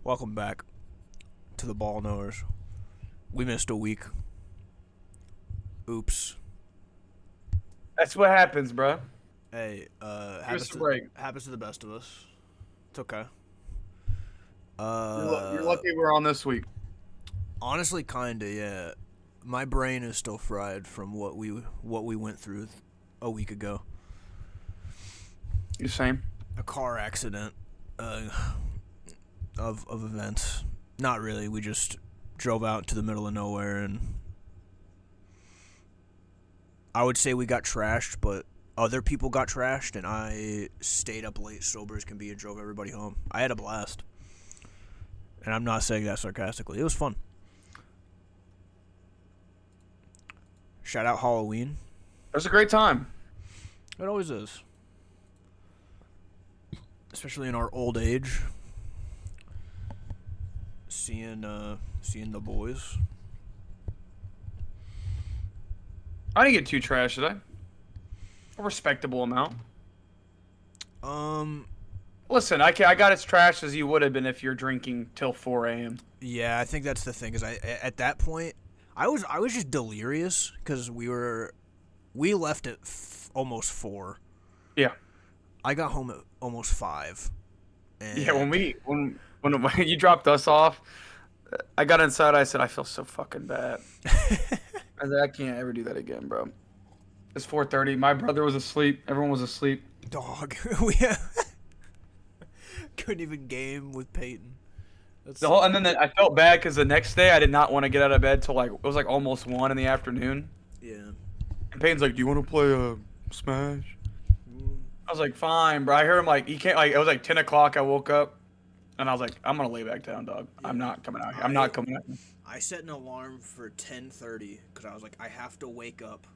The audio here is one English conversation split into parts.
Welcome back to the Ball Knowers. We missed a week. Oops. That's what happens, bro. Hey, Give us a break. happens to the best of us. It's okay. You're lucky we're on this week. Honestly, kinda, yeah. My brain is still fried from what we went through a week ago. You same? A car accident, of events. Not really. We just drove out to the middle of nowhere, and I would say we got trashed, but other people got trashed, and I stayed up late, sober as can be, and drove everybody home. I had a blast, and I'm not saying that sarcastically. It was fun. Shout out Halloween. It was a great time. It always is, especially in our old age. Seeing the boys. I didn't get too trash, did I? A respectable amount. Listen, I got as trash as you would have been if you're drinking till 4 a.m. Yeah, I think that's the thing. Is at that point, I was just delirious because we left at almost 4. Yeah. I got home at almost 5. And Yeah, when you dropped us off, I got inside. I said, I feel so fucking bad. I said, I can't ever do that again, bro. It's 4:30. My brother was asleep. Everyone was asleep. Dog, we couldn't even game with Peyton. And then I felt bad because the next day I did not want to get out of bed till it was almost 1 in the afternoon. Yeah. And Peyton's like, "Do you want to play Smash?" I was like, "Fine, bro." I heard him he can't it was 10 o'clock. I woke up, and I was like, "I'm gonna lay back down, dog. Yeah. I'm not coming out here. I'm not coming out here." I set an alarm for 10:30 because I was like, I have to wake up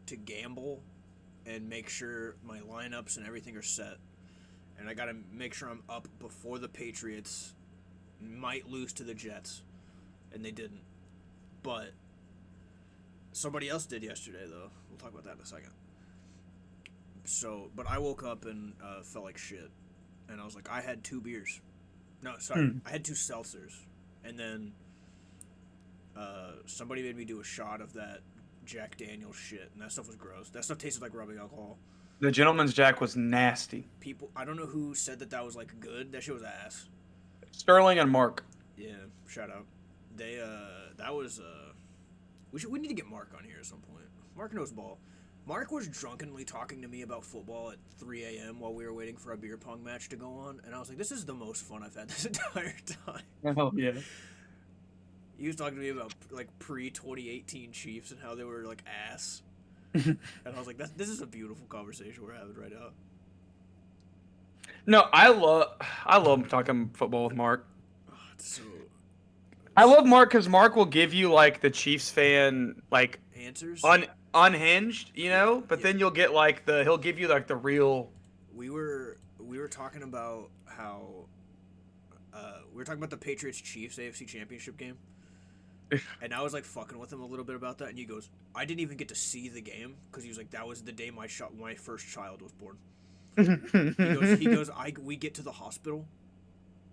to gamble and make sure my lineups and everything are set, and I gotta make sure I'm up before the Patriots might lose to the Jets, and they didn't. But somebody else did yesterday, though. We'll talk about that in a second. So, but I woke up and felt like shit, and I was like, I had 2 beers. No, sorry, I had 2 seltzers, and then somebody made me do a shot of that Jack Daniels shit, and that stuff was gross. That stuff tasted like rubbing alcohol. The Gentleman's Jack was nasty. People, I don't know who said that was good. That shit was ass. Sterling and Mark. Yeah, shout out. They that was we need to get Mark on here at some point. Mark knows ball. Mark was drunkenly talking to me about football at 3 a.m. while we were waiting for a beer pong match to go on, and I was like, this is the most fun I've had this entire time. Oh yeah. He was talking to me about pre-2018 Chiefs and how they were ass, and I was like, this is a beautiful conversation we're having right now. No, I love talking football with Mark. Oh, it's I love Mark because Mark will give you the Chiefs fan answers unhinged, but then you'll get he'll give you the real. We were talking about how we were talking about the Patriots Chiefs AFC Championship game. And I was fucking with him a little bit about that, and he goes, I didn't even get to see the game because he was like, that was the day my first child was born. he goes, we get to the hospital,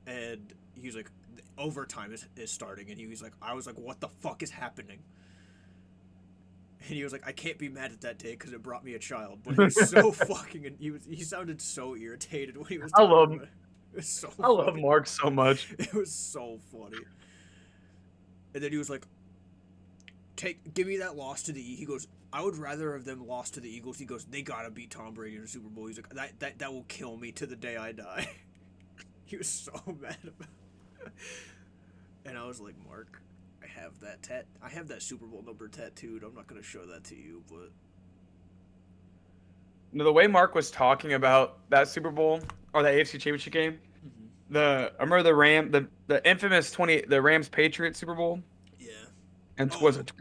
and he was like, overtime is starting, and he was like, I was like, what the fuck is happening? And he was like, I can't be mad at that day because it brought me a child. But he was so fucking, and he sounded so irritated when he was talking about it. It was so I love Mark so much. It was so funny. And then he was like, give me that loss to the Eagles. He goes, I would rather have them lost to the Eagles. He goes, they gotta beat Tom Brady in the Super Bowl. He's like, that will kill me to the day I die. He was so mad about it. And I was like, Mark, I have that Super Bowl number tattooed. I'm not gonna show that to you, but No, the way Mark was talking about that Super Bowl or the AFC Championship game, I remember the infamous the Rams Patriots Super Bowl. Yeah. And was it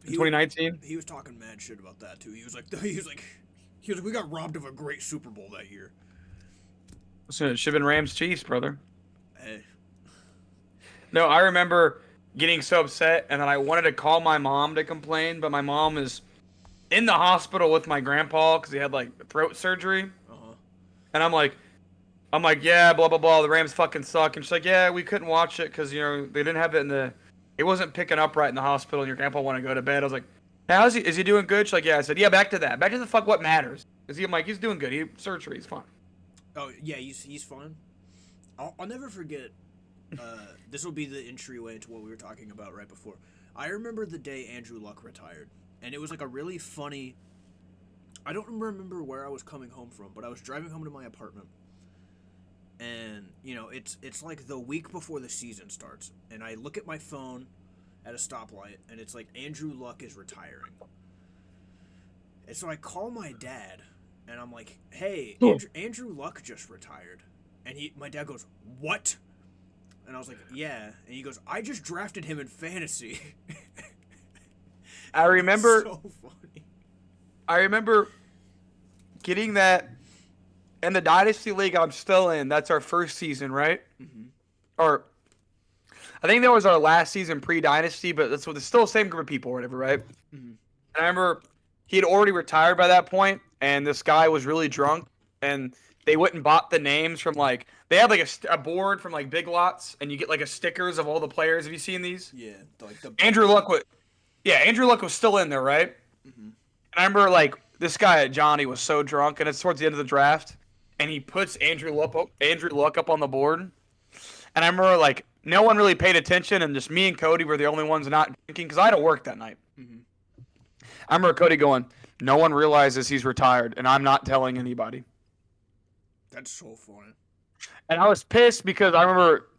2019? He was talking mad shit about that too. He was like, we got robbed of a great Super Bowl that year. So it should have been Rams Chiefs, brother. Hey. No, I remember getting so upset, and then I wanted to call my mom to complain, but my mom is in the hospital with my grandpa because he had throat surgery. Uh-huh. And I'm like, I'm like, yeah, blah blah blah. The Rams fucking suck. And she's like, yeah, we couldn't watch it because they didn't have it in the. It wasn't picking up right in the hospital. And your grandpa wanted to go to bed. I was like, how's he? Is he doing good? She's like, yeah. I said, yeah. Back to that. Back to the fuck. What matters? Is he? I'm like, he's doing good. He surgery. He's fine. Oh yeah, he's fine. I'll never forget. This will be the entryway into what we were talking about right before. I remember the day Andrew Luck retired, and it was like a really funny. I don't remember where I was coming home from, but I was driving home to my apartment. And it's like the week before the season starts, and I look at my phone at a stoplight, and it's like Andrew Luck is retiring. And so I call my dad, and I'm like, "Hey, Andrew Luck just retired," and my dad goes, "What?" And I was like, "Yeah," and he goes, "I just drafted him in fantasy." I remember. So funny. I remember getting that. In the Dynasty League I'm still in, that's our first season, right? Mm-hmm. Or I think that was our last season pre-Dynasty, but it's still the same group of people or whatever, right? Mm-hmm. And I remember he had already retired by that point, and this guy was really drunk, and they went and bought the names from they had a board from Big Lots, and you get stickers of all the players. Have you seen these? Yeah, Andrew Luck was still in there, right? Mm-hmm. And I remember this guy Johnny was so drunk, and it's towards the end of the draft. And he puts Andrew Luck up on the board. And I remember, no one really paid attention, and just me and Cody were the only ones not drinking, because I had to work that night. Mm-hmm. I remember Cody going, no one realizes he's retired, and I'm not telling anybody. That's so funny. And I was pissed because I remember,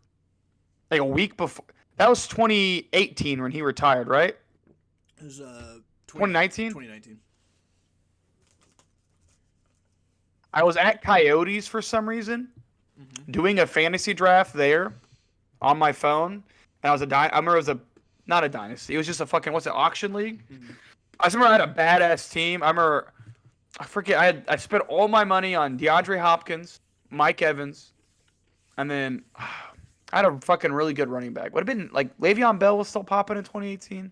a week before, that was 2018 when he retired, right? It was 2019? 2019. I was at Coyotes for some reason, doing a fantasy draft there on my phone. And I remember it was not a dynasty. It was just a fucking, auction league? Mm-hmm. I remember I had a badass team. I forget, I spent all my money on DeAndre Hopkins, Mike Evans, and then I had a fucking really good running back. Would have been, Le'Veon Bell was still popping in 2018.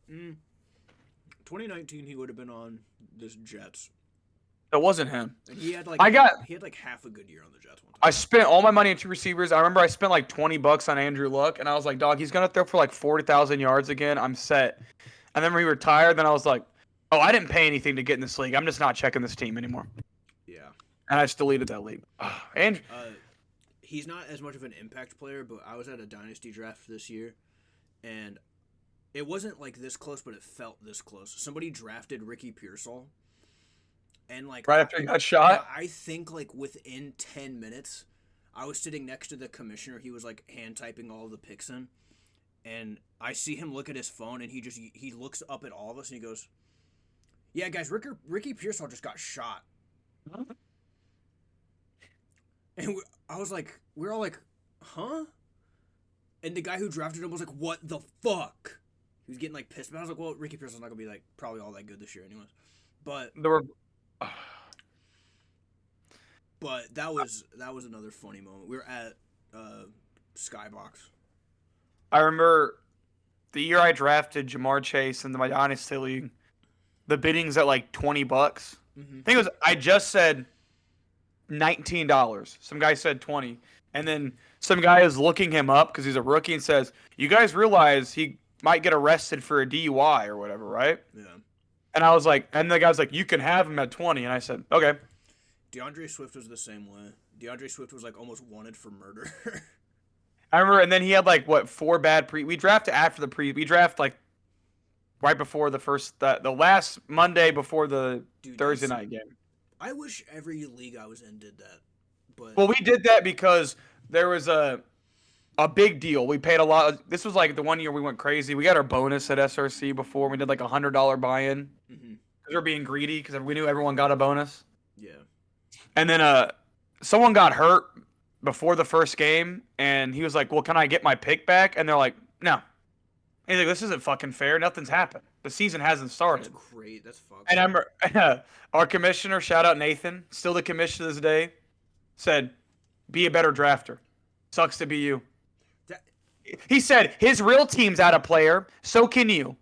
2019, he would have been on this Jets. It wasn't him. And he had he had half a good year on the Jets one time. I spent all my money on two receivers. I remember I spent $20 on Andrew Luck, and I was like, dog, he's gonna throw for 40,000 yards again. I'm set. And then when he retired, then I was like, oh, I didn't pay anything to get in this league. I'm just not checking this team anymore. Yeah. And I just deleted that league. And he's not as much of an impact player, but I was at a dynasty draft this year, and it wasn't this close, but it felt this close. Somebody drafted Ricky Pearsall. And right after he got shot? I think within 10 minutes, I was sitting next to the commissioner. He was hand typing all the picks in. And I see him look at his phone, and he looks up at all of us, and he goes, "Yeah, guys, Ricky Pearsall just got shot." And we were all like, huh? And the guy who drafted him was like, what the fuck? He was getting pissed. But I was like, well, Ricky Pearsall's not going to be probably all that good this year anyways. But there were... But that was another funny moment. We were at Skybox. I remember the year I drafted Jamar Chase in my Dynasty League, the bidding's at $20. Mm-hmm. I think I just said $19. Some guy said 20. And then some guy is looking him up because he's a rookie and says, you guys realize he might get arrested for a DUI or whatever, right? Yeah. And I was like, and the guy's like, you can have him at 20. And I said, okay. DeAndre Swift was the same way. DeAndre Swift was almost wanted for murder. I remember, and then he had 4 bad we drafted after we draft right before the last Monday before the Thursday night game. I wish every league I was in did that. But well, we did that because there was a big deal. We paid a lot. This was the one year we went crazy. We got our bonus at SRC before. We did a $100 buy-in because we were being greedy because we knew everyone got a bonus. Yeah. And then someone got hurt before the first game, and he was like, well, can I get my pick back? And they're like, no. He's like, this isn't fucking fair. Nothing's happened. The season hasn't started. That's great. That's fucking. And I remember our commissioner, shout out Nathan, still the commissioner to this day, said, be a better drafter. Sucks to be you. He said his real team's out of player, so can you.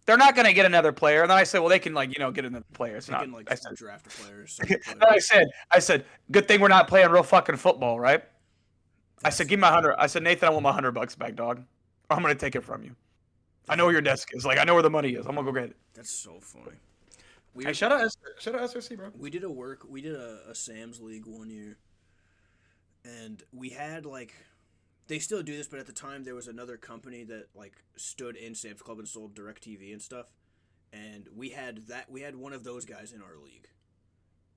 they're not gonna get another player. And then I said, well, they can get another player. It's They not. can like I said, draft a player. Or then player. I said, good thing we're not playing real fucking football, right? I said, That's give me my 100. I said, Nathan, I want my $100 back, dog. Or I'm gonna take it from you. I know where your desk is. Like, I know where the money is. I'm gonna go get it. That's so funny. Hey, shout out SRC, bro. We did a Sam's League one year, and we had like, they still do this, but at the time there was another company that like stood in Sam's Club and sold DirecTV and stuff, and we had one of those guys in our league,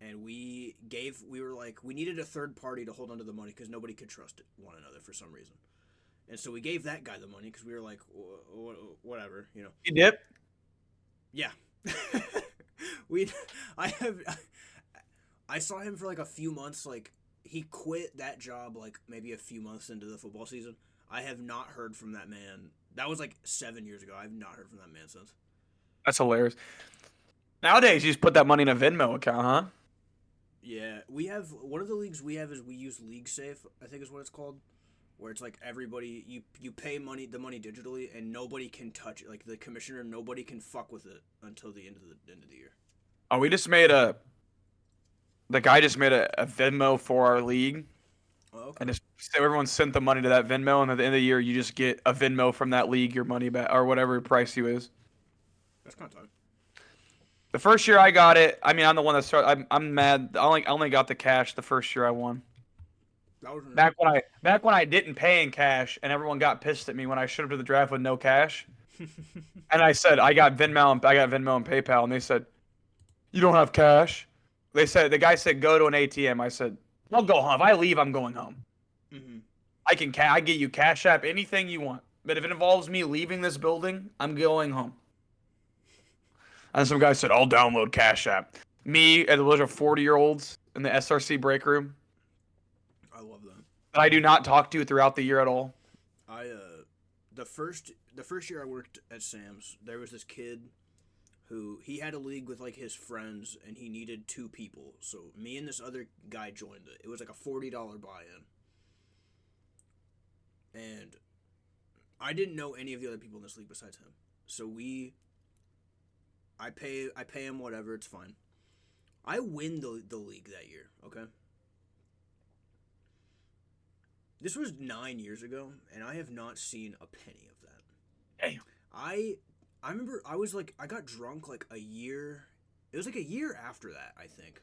and we were like, we needed a third party to hold onto the money because nobody could trust one another for some reason, and so we gave that guy the money because we were like, whatever, you know. You dip? Yeah. I saw him for like a few months. Like, he quit that job like maybe a few months into the football season. I have not heard from that man. That was like 7 years ago. I've not heard from that man since. That's hilarious. Nowadays, you just put that money in a Venmo account, huh? Yeah, we have one of the leagues we have is we use League Safe, I think is what it's called, where it's like everybody you pay the money digitally and nobody can touch it. Like the commissioner, nobody can fuck with it until the end of the year. Oh, the guy just made a Venmo for our league. Oh, okay. And just so everyone sent the money to that Venmo, and at the end of the year, you just get a Venmo from that league, your money back, or whatever price you is. That's kind of tight. The first year I got it, I mean, I'm the one that started. I'm mad. I only got the cash the first year I won. That was Back when I didn't pay in cash, and everyone got pissed at me when I showed up to the draft with no cash. And I said I got Venmo and PayPal, and they said, "You don't have cash." The guy said, "Go to an ATM." I said, "I'll go home. If I leave, I'm going home. Mm-hmm. I get you Cash App, anything you want. But if it involves me leaving this building, I'm going home." And some guy said, "I'll download Cash App." Me and a bunch of 40-year-olds in the SRC break room. I love that. That I do not talk to throughout the year at all. The first year I worked at Sam's, there was this kid who he had a league with like his friends and he needed 2 people. So me and this other guy joined it. It was like a $40 buy-in. And I didn't know any of the other people in this league besides him. So I pay him whatever, it's fine. I win the league that year, okay? This was 9 years ago, and I have not seen a penny of that. Damn. I remember I got drunk like a year. It was like a year after that, I think.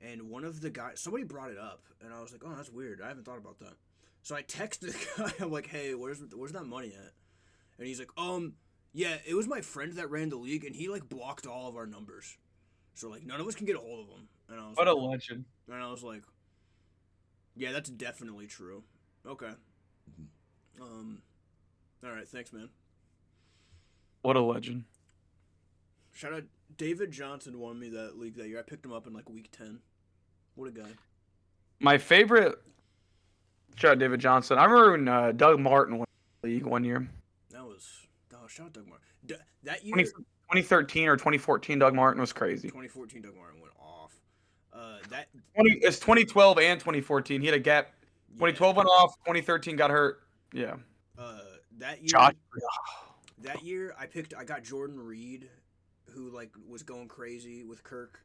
And one of the guys, somebody brought it up, and I was like, "Oh, that's weird. I haven't thought about that." So I texted the guy. I'm like, "Hey, where's that money at?" And he's like, yeah, it was my friend that ran the league, and he like blocked all of our numbers, so like none of us can get a hold of him." And I was What like, a legend. And I was like, "Yeah, that's definitely true." Okay. All right, thanks, man. What a legend. Shout out, David Johnson won me that league that year. I picked him up in like week 10. What a guy. My favorite. Shout out David Johnson. I remember when Doug Martin won the league one year. Shout out Doug Martin. That year, 2013 or 2014, Doug Martin was crazy. 2014, Doug Martin went off. It's 2012 and 2014. He had a gap. 2012 went off. 2013 got hurt. Yeah. That year. Josh. That year, I got Jordan Reed, who like was going crazy with Kirk,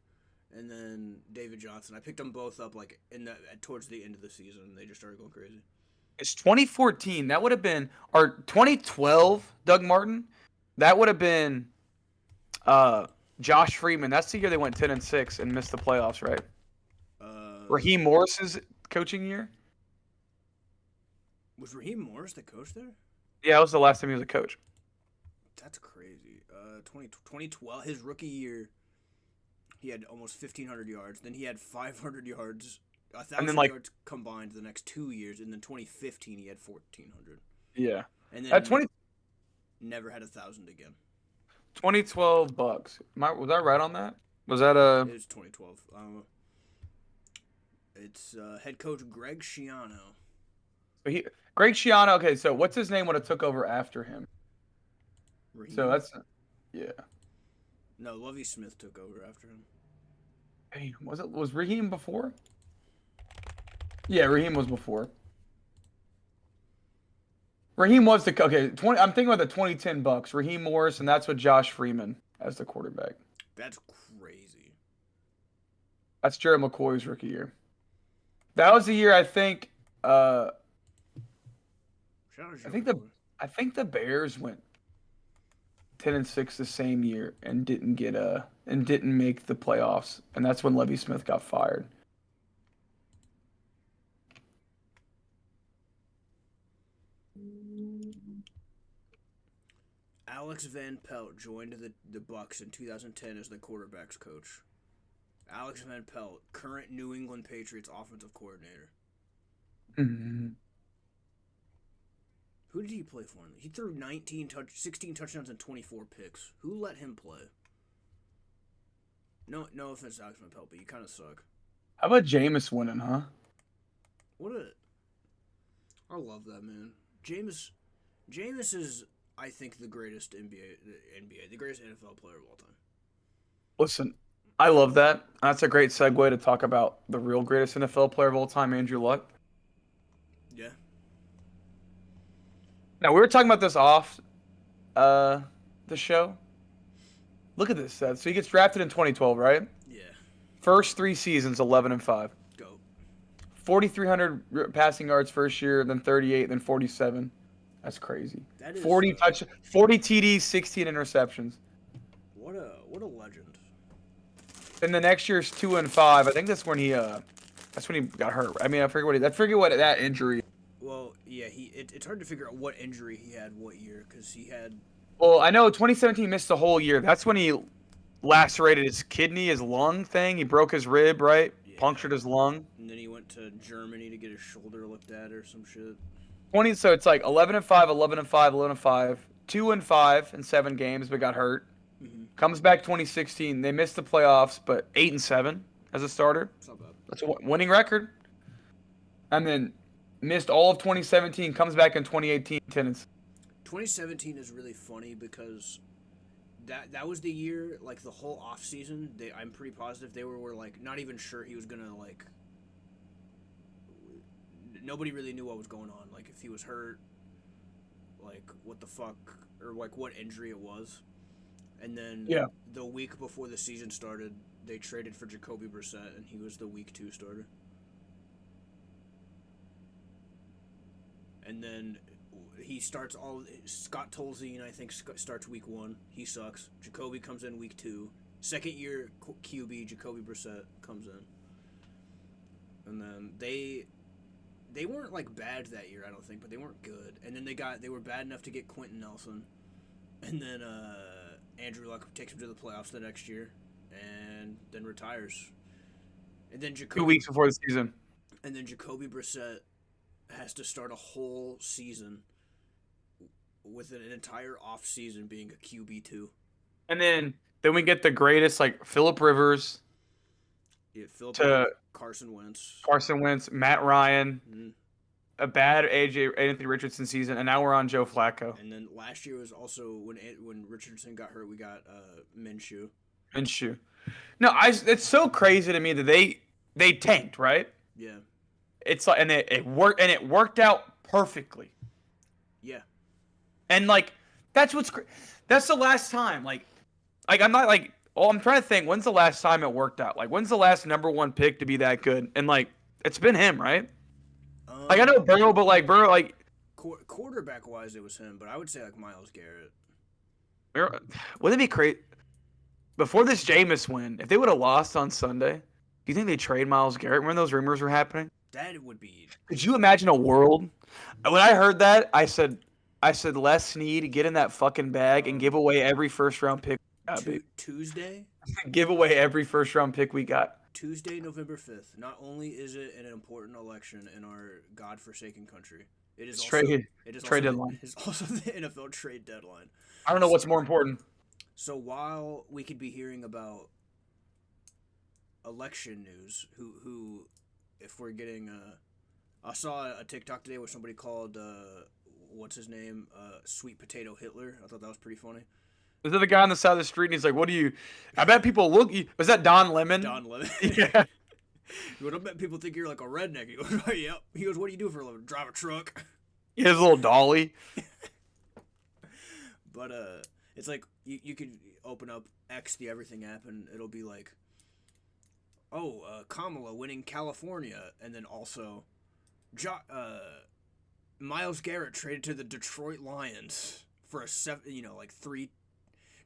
and then David Johnson. I picked them both up like towards the end of the season. They just started going crazy. It's 2014. That would have been, or 2012. Doug Martin. That would have been, Josh Freeman. That's the year they went 10-6 and missed the playoffs, right? Raheem Morris's coaching year. Was Raheem Morris the coach there? Yeah, that was the last time he was a coach. That's crazy. 2012, his rookie year, he had almost 1,500 yards. Then he had 500 yards, 1,000 yards combined the next 2 years. And then 2015, he had 1,400. Yeah. And then never had 1,000 again. 2012 Bucks. Was I right on that? Was that a? It was 2012. It's head coach Greg Schiano. Greg Schiano. Okay, so what's his name when it took over after him? Raheem? So that's, yeah. No, Lovie Smith took over after him. Hey, was Raheem before? Yeah, Raheem was before. Raheem was the okay. 20. I'm thinking about the 2010 Bucks. Raheem Morris, and that's with Josh Freeman as the quarterback. That's crazy. That's Jared McCoy's rookie year. That was the year I think. Uh, Shout out to I Joe think the McCoy. I think the Bears went 10-6 the same year and didn't make the playoffs, and that's when Levy Smith got fired. Alex Van Pelt joined the Bucks in 2010 as the quarterbacks coach. Alex Van Pelt, current New England Patriots offensive coordinator. Mhm. Who did he play for? He threw 16 touchdowns and 24 picks. Who let him play? No offense to Alex Van Pelt, but you kind of suck. How about Jameis winning, huh? What a... I love that, man. Jameis is, I think, the greatest NBA, the greatest NFL player of all time. Listen, I love that. That's a great segue to talk about the real greatest NFL player of all time, Andrew Luck. Yeah. Now we were talking about this off the show. Look at this, Seth. So he gets drafted in 2012, right? Yeah. First 3 seasons, 11-5. Go. 4,300 passing yards first year, then 38, then 47. That's crazy. That is 40 TDs, 16 interceptions. what a legend. Then the next year's 2-5. I think that's when he got hurt. I mean, I forget what that injury. Well, yeah, it's hard to figure out what injury he had what year because he had. Well, I know 2017 missed the whole year. That's when he lacerated his kidney, his lung thing. He broke his rib, right? Yeah. Punctured his lung. And then he went to Germany to get his shoulder looked at or some shit. 20. So it's like 11-5, 11-5, 11-5, 2-5 in 7 games, but got hurt. Mm-hmm. Comes back 2016. They missed the playoffs, but 8-7 as a starter. It's not bad. That's a winning record. And then missed all of 2017. Comes back in 2018. 10-6. 2017 is really funny because that was the year, like the whole off season. I'm pretty positive they were like not even sure he was gonna like. Nobody really knew what was going on. Like if he was hurt, like what the fuck, or like what injury it was. And then the week before the season started, they traded for Jacoby Brissett, and he was the week 2 starter. And then Scott Tolzien, I think, starts week 1. He sucks. Jacoby comes in week 2. Second year QB, Jacoby Brissett comes in. And then they weren't like bad that year, I don't think, but they weren't good. And then they were bad enough to get Quentin Nelson. And then Andrew Luck takes him to the playoffs the next year and then retires. And then 2 weeks before the season. And then Jacoby Brissett has to start a whole season with an entire off season being a QB2. And then we get the greatest, like Phillip Rivers. Yeah, Carson Wentz, Matt Ryan, mm-hmm. a bad Anthony Richardson season, and now we're on Joe Flacco. And then last year was also when Richardson got hurt, we got Minshew. No, it's so crazy to me that they tanked, right? Yeah. It's like and it worked out perfectly. Yeah. And like that's the last time like I'm not like I'm trying to think when's the last time it worked out? Like when's the last number 1 pick to be that good? And like it's been him, right? Like I know Burrow, but like Burrow like quarterback wise it was him, but I would say like Myles Garrett. Wouldn't it be crazy? Before this Jameis win, if they would have lost on Sunday, do you think they trade Myles Garrett when those rumors were happening? That would be. Could you imagine a world? When I heard that, I said, Les Snead, get in that fucking bag and give away every first round pick. Tuesday? Give away every first round pick we got. Tuesday, November 5th. Not only is it an important election in our godforsaken country, it is trade deadline. It is also the NFL trade deadline. I don't know what's more important. So while we could be hearing about election news, who if we're getting I saw a TikTok today where somebody called what's his name Sweet Potato Hitler. I thought that was pretty funny. Is that the guy on the side of the street and he's like, what do you I bet people look was that Don Lemon? Don Lemon. Yeah. I bet people think you're like a redneck. He goes, oh, yep. He goes, what do you do for a living? Drive a truck. His little dolly. But it's like you could open up X the Everything app and it'll be like, oh, Kamala winning California, and then also, Myles Garrett traded to the Detroit Lions for a 3.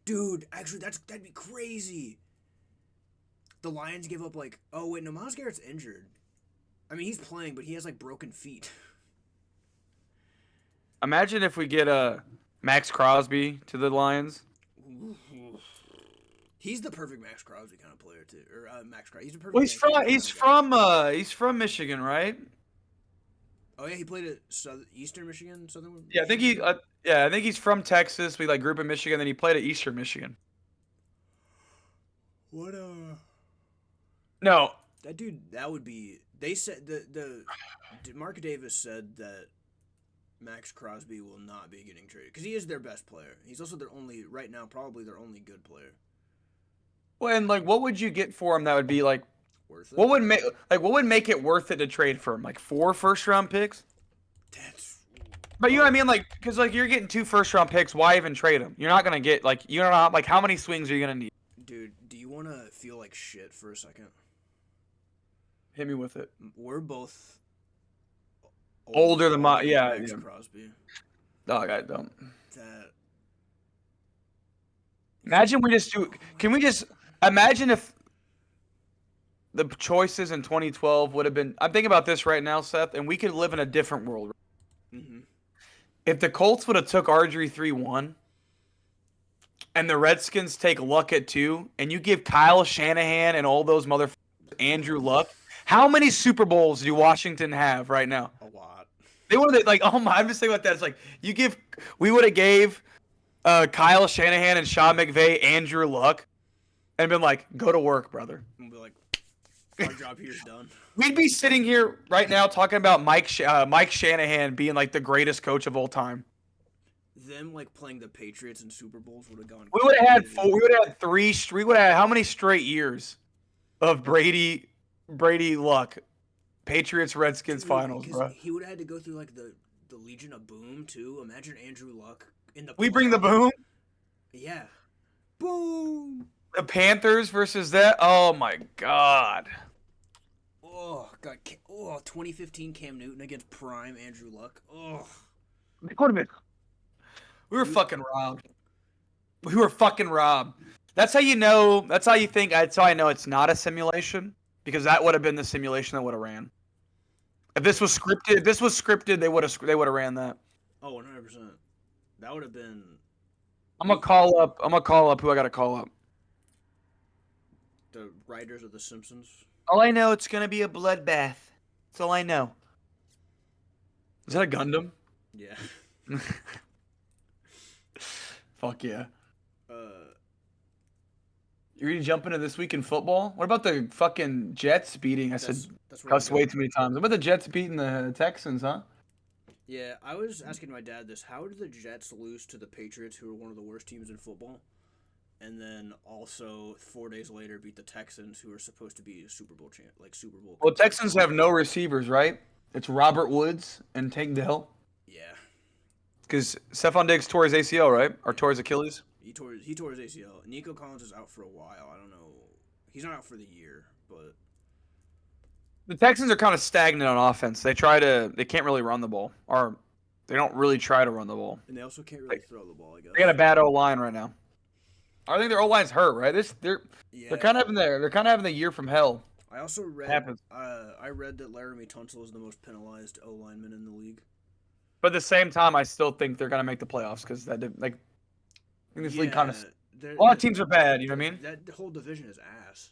Dude, actually, that'd be crazy. The Lions give up like, oh wait, no, Myles Garrett's injured. I mean, he's playing, but he has like broken feet. Imagine if we get Max Crosby to the Lions. He's the perfect Max Crosby kind of player too, or Max Crosby. He's the perfect. Well, he's from Michigan, right? Oh yeah, he played at Eastern Michigan, Southern. Yeah, I think I think he's from Texas. We like grew up in Michigan, then he played at Eastern Michigan. What No. That dude, that would be. They said the Mark Davis said that Max Crosby will not be getting traded because he is their best player. He's also probably their only good player. Well, and like, what would you get for him that would be like Worth it? what would make it worth it to trade for him? Like 4 first-round picks? But you know what I mean? Like, because like you're getting 2 first-round picks, why even trade them? You're not gonna get like you don't know like how many swings are you gonna need? Dude, do you want to feel like shit for a second? Hit me with it. We're both older than Max Crosby. Dog, I don't. That. Imagine we just do. Can we just imagine if the choices in 2012 would have been? I'm thinking about this right now, Seth, and we could live in a different world. Mm-hmm. If the Colts would have took RG 3-1, and the Redskins take Luck at 2, and you give Kyle Shanahan and all those motherfuckers Andrew Luck, how many Super Bowls do Washington have right now? A lot. They would have like, oh my! I'm just thinking about that. It's like we would have gave Kyle Shanahan and Sean McVay Andrew Luck, and been like, go to work, brother. And be like, our job here's done. We'd be sitting here right now talking about Mike Shanahan being like the greatest coach of all time. Them like playing the Patriots in Super Bowls would have gone. We would have had 4. We would have had 3. We would have had how many straight years of Brady Luck, Patriots Redskins finals, bro? He would have had to go through like the Legion of Boom too. Imagine Andrew Luck in the. We bring the boom. Yeah, boom. The Panthers versus that. Oh my God. Oh God. 2015 Cam Newton against prime Andrew Luck. Oh. We were fucking robbed. We were fucking robbed. That's how you know. That's how you think. That's how I know it's not a simulation, because that would have been the simulation that would have ran. If this was scripted, they would have ran that. Oh, 100%. That would have been. I'm gonna call up who I gotta call up. The writers of The Simpsons. All I know, it's gonna be a bloodbath. That's all I know. Is that a Gundam? Yeah. Fuck yeah. You're gonna jump into this week in football? What about the fucking Jets beating? That's cuss way too many times. What about the Jets beating the Texans, huh? Yeah, I was asking my dad this. How did the Jets lose to the Patriots, who are one of the worst teams in football? And then also 4 days later beat the Texans, who are supposed to be Super Bowl. Well, Texans have no receivers, right? It's Robert Woods and Tank Dell. Yeah. Because Stephon Diggs tore his ACL, right? Or tore his Achilles? He tore his ACL. Nico Collins is out for a while. I don't know. He's not out for the year, but the Texans are kind of stagnant on offense. They can't really run the ball, or they don't really try to run the ball. And they also can't really throw the ball, I guess. They got a bad O-line right now. I think their O-line's hurt, right? They're kind of having the year from hell. I also read I read that Laramie Tunsil is the most penalized O-lineman in the league. But at the same time, I still think they're gonna make the playoffs because I think this league kind of a lot of teams are bad. You know what I mean? That whole division is ass.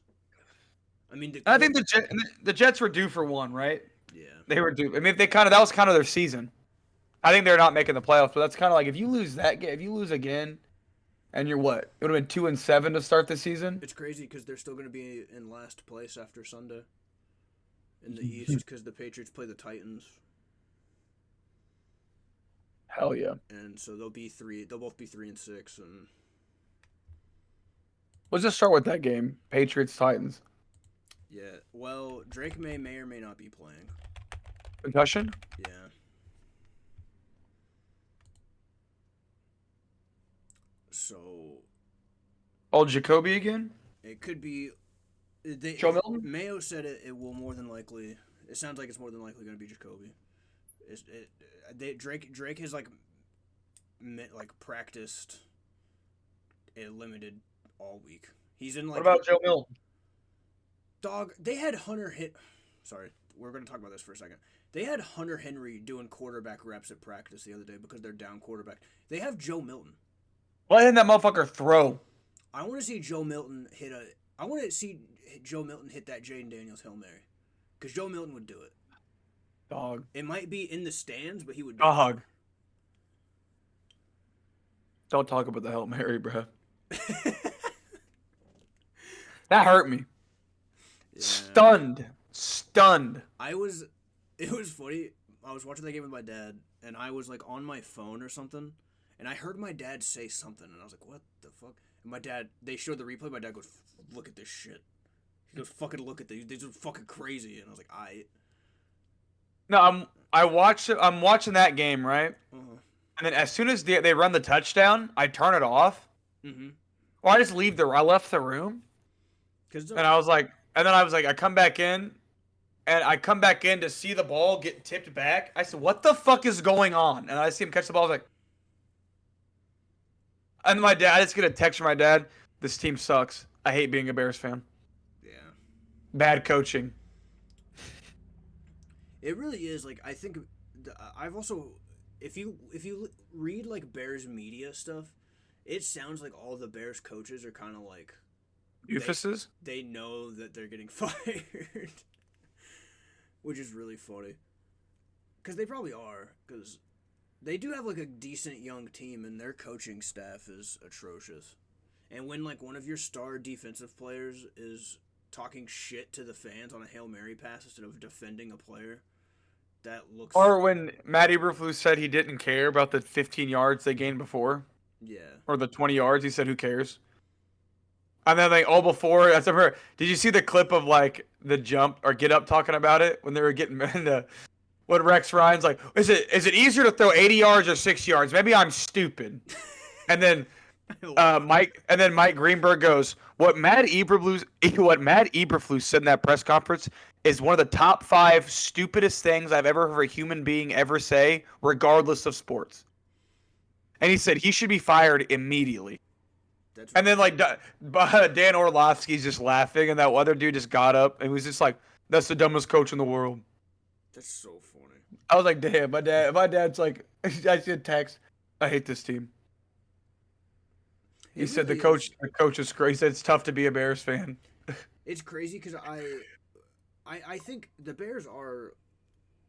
I mean, I think the Jets were due for one, right? Yeah, they were due. I mean, that was kind of their season. I think they're not making the playoffs, but that's kind of like if you lose that game, if you lose again, and you're what? It would have been 2-7 to start the season. It's crazy because they're still going to be in last place after Sunday in the East because the Patriots play the Titans. Hell yeah! And so they'll both be 3-6, and let's just start with that game, Patriots Titans. Yeah, well, Drake may or may not be playing. Concussion? Yeah. So Oh, Jacoby again? it could be. Joe Milton? Mayo said it will more than likely. It sounds like it's more than likely going to be Jacoby. Drake has like practiced it limited all week. He's in What like about Joe Milton? dog. They had Hunter hit. Sorry, we're going to talk about this for a second. They had Hunter Henry doing quarterback reps at practice the other day because they're down quarterback. They have Joe Milton. Why didn't that motherfucker throw? I want to see Joe Milton hit a. I want to see Joe Milton hit that Jayden Daniels Hail Mary, because Joe Milton would do it. Dog. It might be in the stands, but he would do Dog. Don't talk about the Hail Mary, bro. it. That hurt me. Yeah. Stunned. It was funny. I was watching that game with my dad, and I was like on my phone or something, and I heard my dad say something, and I was like, "What the fuck?" And my dad, they showed the replay. My dad goes, "Look at this shit." He goes, "Fucking look at these. These are fucking crazy." And I was like, No, I'm watching that game, right? Uh-huh. And then as soon as they run the touchdown, I turn it off. Mm-hmm. Or I just leave I left the room. And I was like, I come back in, and I come back in to see the ball get tipped back. I said, "What the fuck is going on?" And I see him catch the ball. I was like, and I just get a text from my dad. This team sucks. I hate being a Bears fan. Yeah. Bad coaching. It really is. Like, I think I've also, if you read like Bears media stuff, it sounds like all the Bears coaches are kind of like Euphrasis? they know that they're getting fired, which is really funny. Because they probably are. Because they do have like a decent young team, and their coaching staff is atrocious. And when like one of your star defensive players is talking shit to the fans on a Hail Mary pass instead of defending a player, that looks. Or when Matt Eberflus said he didn't care about the 15 yards they gained before, Yeah. or the 20 yards, he said, "Who cares?" And then like all before, I remember. Did you see the clip of like the jump or get up talking about it when they were getting into what Rex Ryan's like? Is it easier to throw 80 yards or 6 yards? Maybe I'm stupid. And then Mike Greenberg goes, what Matt Eberflus said in that press conference is one of the top 5 stupidest things I've ever heard a human being ever say, regardless of sports. And he said he should be fired immediately. And then like Dan Orlovsky's just laughing, and that other dude just got up and was just like, "That's the dumbest coach in the world." That's so funny. I was like, "Damn, my dad's like," I said text, "I hate this team." He said the coach is great. He said it's tough to be a Bears fan. It's crazy because I think the Bears are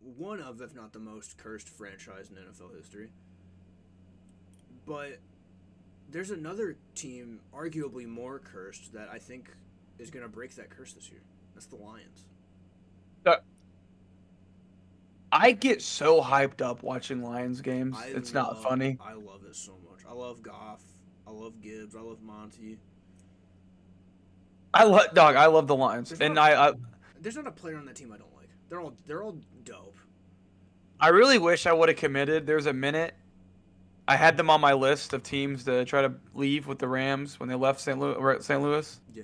one of, if not the most cursed franchise in NFL history. But there's another team, arguably more cursed, that I think is going to break that curse this year. That's the Lions. I get so hyped up watching Lions games. It's not funny. I love it so much. I love Goff. I love Gibbs. I love Monty. I love the Lions. There's not a player on that team I don't like. They're all dope. I really wish I would have committed. There's a minute I had them on my list of teams to try to leave with the Rams when they left St. Louis. Yeah.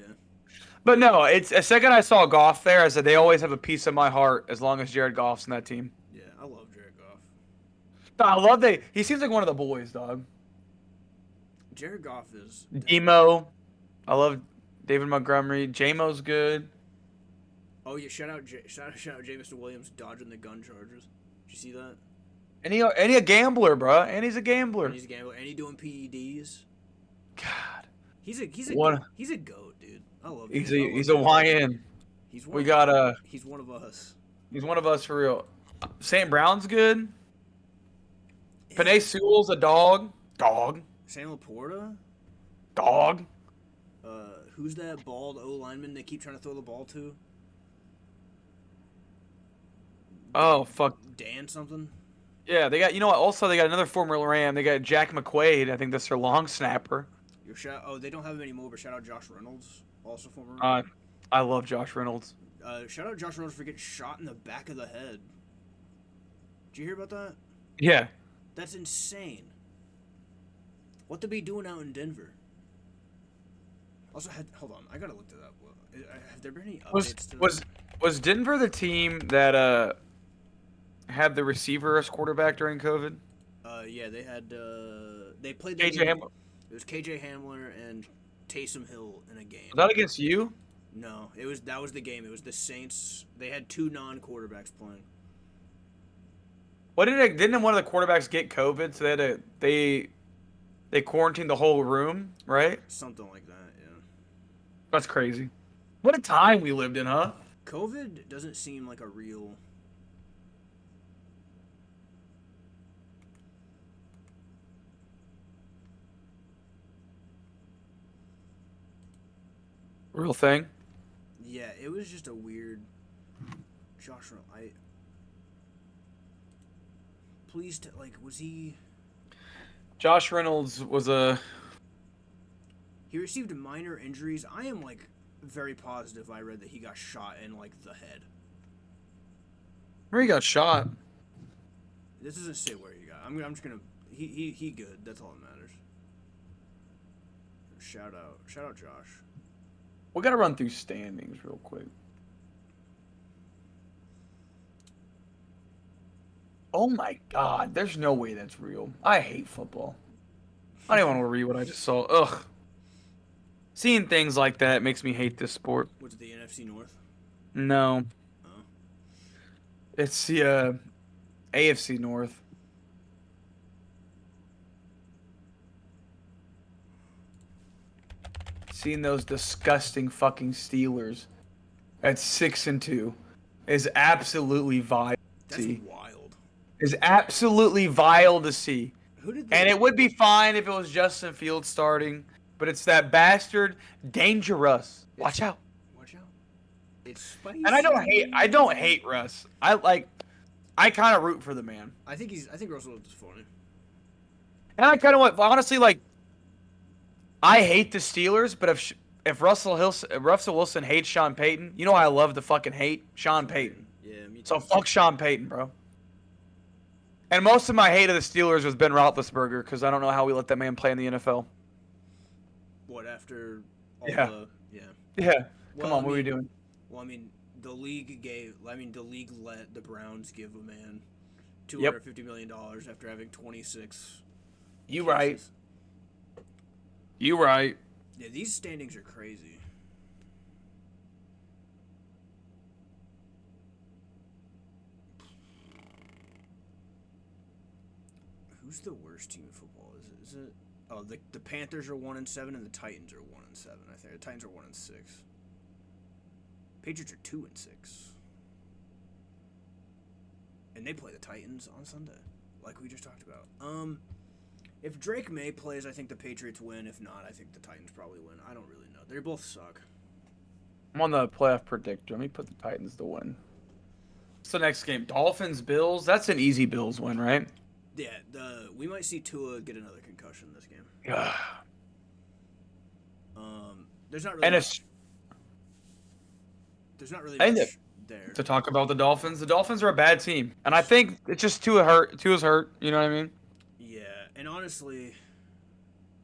But no, it's a second I saw Goff there, I said they always have a piece of my heart as long as Jared Goff's in that team. Yeah, I love Jared Goff. He seems like one of the boys, dog. Jared Goff is Emo. I love David Montgomery. J-Mo's good. Oh yeah, shout out Jameson Williams dodging the gun charges. Did you see that? And he a gambler, bro. And he's a gambler. And he's a gambler. And he doing PEDs. God. He's a goat, dude. I love him. He's a YN. He's one of us. He's one of us for real. St. Brown's good. Yeah. Penei Sewell's a dog. Sam Laporta? Dog. Who's that bald O lineman they keep trying to throw the ball to? Oh fuck. Dan something? Yeah, they got also they got another former Ram. They got Jack McQuaid. I think that's their long snapper. They don't have him anymore, but shout out Josh Reynolds, also former Ram. I love Josh Reynolds. Shout out Josh Reynolds for getting shot in the back of the head. Did you hear about that? Yeah. That's insane. What they be doing out in Denver? Also, hold on, I gotta look that up. Have there been any Was updates to that? was was Denver the team that had the receiver as quarterback during COVID? Yeah, they had they played that KJ game. Hamler. It was KJ Hamler and Taysom Hill in a game. Was that against you? No, that was the game. It was the Saints. They had two non-quarterbacks playing. What didn't one of the quarterbacks get COVID? So they quarantined the whole room, right? Something like that. Yeah. That's crazy. What a time we lived in, huh? COVID doesn't seem like a real. Real thing. Yeah, it was just a weird. Josh, please, was he? Josh Reynolds was a. He received minor injuries. I am very positive. I read that he got shot in the head. Where he got shot? This doesn't say where he got. I'm just gonna. He good. That's all that matters. Shout out, Josh. We gotta run through standings real quick. Oh my God, there's no way that's real. I hate football. I don't even want to read what I just saw. Ugh. Seeing things like that makes me hate this sport. What's it, the NFC North? No. Oh. It's the AFC North. Seeing those disgusting fucking Steelers at 6-2 is absolutely vile. That's wild. Is absolutely vile to see. Who did And it would be fine if it was Justin Fields starting, but it's that bastard Dangerous. Watch out. Watch out. It's spicy. And I don't hate Russ. I kind of root for the man. I think Russell is funny. And I kind of honestly I hate the Steelers, but if Russell Wilson hates Sean Payton, you know I love to fucking hate Sean Payton. Yeah, me too. So fuck Sean Payton, bro. And most of my hate of the Steelers was Ben Roethlisberger because I don't know how we let that man play in the NFL. What after? Yeah. Yeah. Yeah. Well, Come on, what are we doing? Well, the league let the Browns give a man $250 million after having 26. You cases. right. You right. Yeah, these standings are crazy. Who's the worst team in football? Is it? Oh, the Panthers are 1-7 and the Titans are 1-7. I think the Titans are 1-6. Patriots are 2-6. And they play the Titans on Sunday, like we just talked about. If Drake May plays, I think the Patriots win. If not, I think the Titans probably win. I don't really know. They both suck. I'm on the playoff predictor. Let me put the Titans to win. What's the next game? Dolphins, Bills. That's an easy Bills win, right? Yeah, we might see Tua get another concussion this game. Yeah. There's not really. And there's not really much there to talk about the Dolphins. The Dolphins are a bad team, and I think it's just Tua's hurt. You know what I mean? Yeah, and honestly,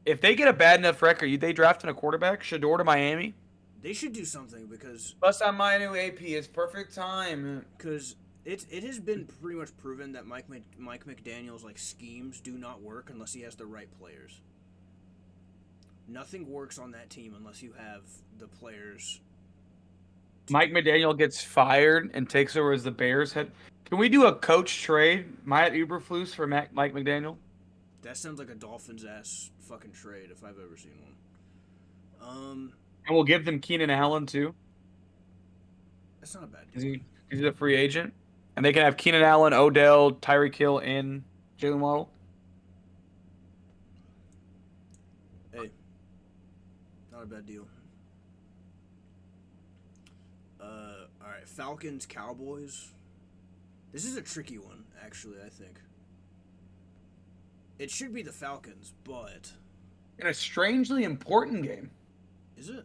if they get a bad enough record, they drafting a quarterback, Shador to Miami. They should do something because. Bust on my new AP. It's perfect time. Because it has been pretty much proven that Mike McDaniel's schemes do not work unless he has the right players. Nothing works on that team unless you have the players. Mike McDaniel gets fired and takes over as the Bears head. Can we do a coach trade? Matt Eberflus for Mike McDaniel? That sounds like a Dolphins ass fucking trade if I've ever seen one. And we'll give them Keenan Allen too. That's not a bad deal. He's a free agent, and they can have Keenan Allen, Odell, Tyreek Hill, and Jalen Waddle. Hey, not a bad deal. All right, Falcons, Cowboys. This is a tricky one, actually. I think it should be the Falcons, but In a strangely important game. Is it?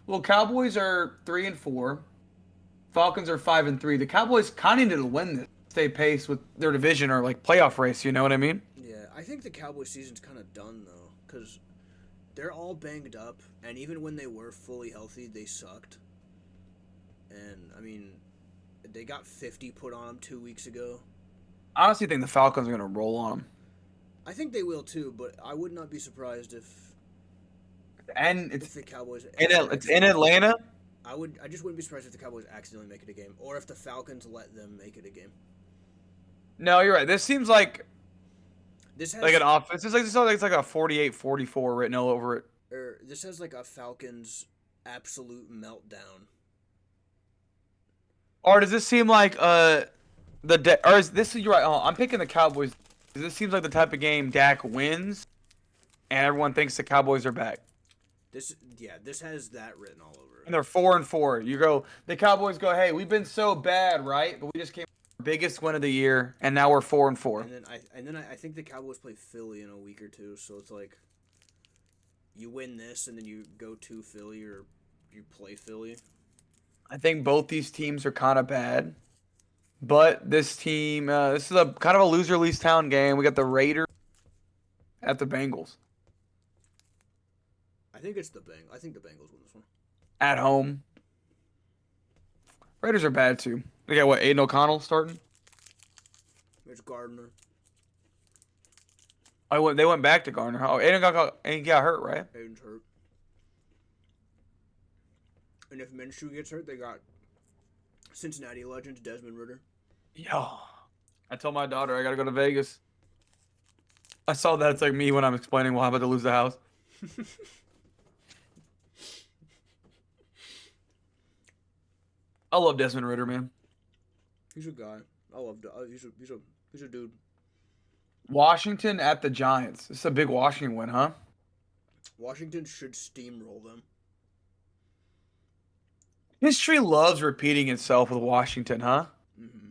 Well, Cowboys are 3-4. Falcons are 5-3. The Cowboys kind of need to win this, stay pace with their division or playoff race. You know what I mean? Yeah, I I think the Cowboys season's kind of done though, because they're all banged up, and even when they were fully healthy, they sucked. And I mean, they got 50 put on them 2 weeks ago. I honestly think the Falcons are gonna roll on them. I think they will too, but I would not be surprised And if the Cowboys. it's in Atlanta. I just wouldn't be surprised if the Cowboys accidentally make it a game, or if the Falcons let them make it a game. No, you're right. This seems like This has an offense. It's like a 48-44 written all over it. this has like a Falcons absolute meltdown. Or does this seem like or is this you're right? Oh, I'm picking the Cowboys. This seems like the type of game Dak wins, and everyone thinks the Cowboys are back. This has that written all over it. And they're 4-4. You go, the Cowboys go, hey, we've been so bad, right? But we just came our biggest win of the year, and now we're 4-4. And then I think the Cowboys play Philly in a week or two, so it's like you win this, and then you go to Philly or you play Philly. I think both these teams are kind of bad, but this team, this is a kind of a loser leaves town game. We got the Raiders at the Bengals I think the Bengals win this one. at home. Raiders are bad too. They got what, Aiden O'Connell starting? There's Gardner. They went back to Gardner. Oh, Aiden got hurt, right? Aiden's hurt. And if Minshew gets hurt, they got Cincinnati legend Desmond Ridder. Yo, I told my daughter I gotta go to Vegas. I saw that. It's like me when I'm explaining why I'm about to lose the house. I love Desmond Ridder, man. He's a guy. I love. He's a dude. Washington at the Giants. This is a big Washington win, huh? Washington should steamroll them. History loves repeating itself with Washington, huh? Mm-hmm.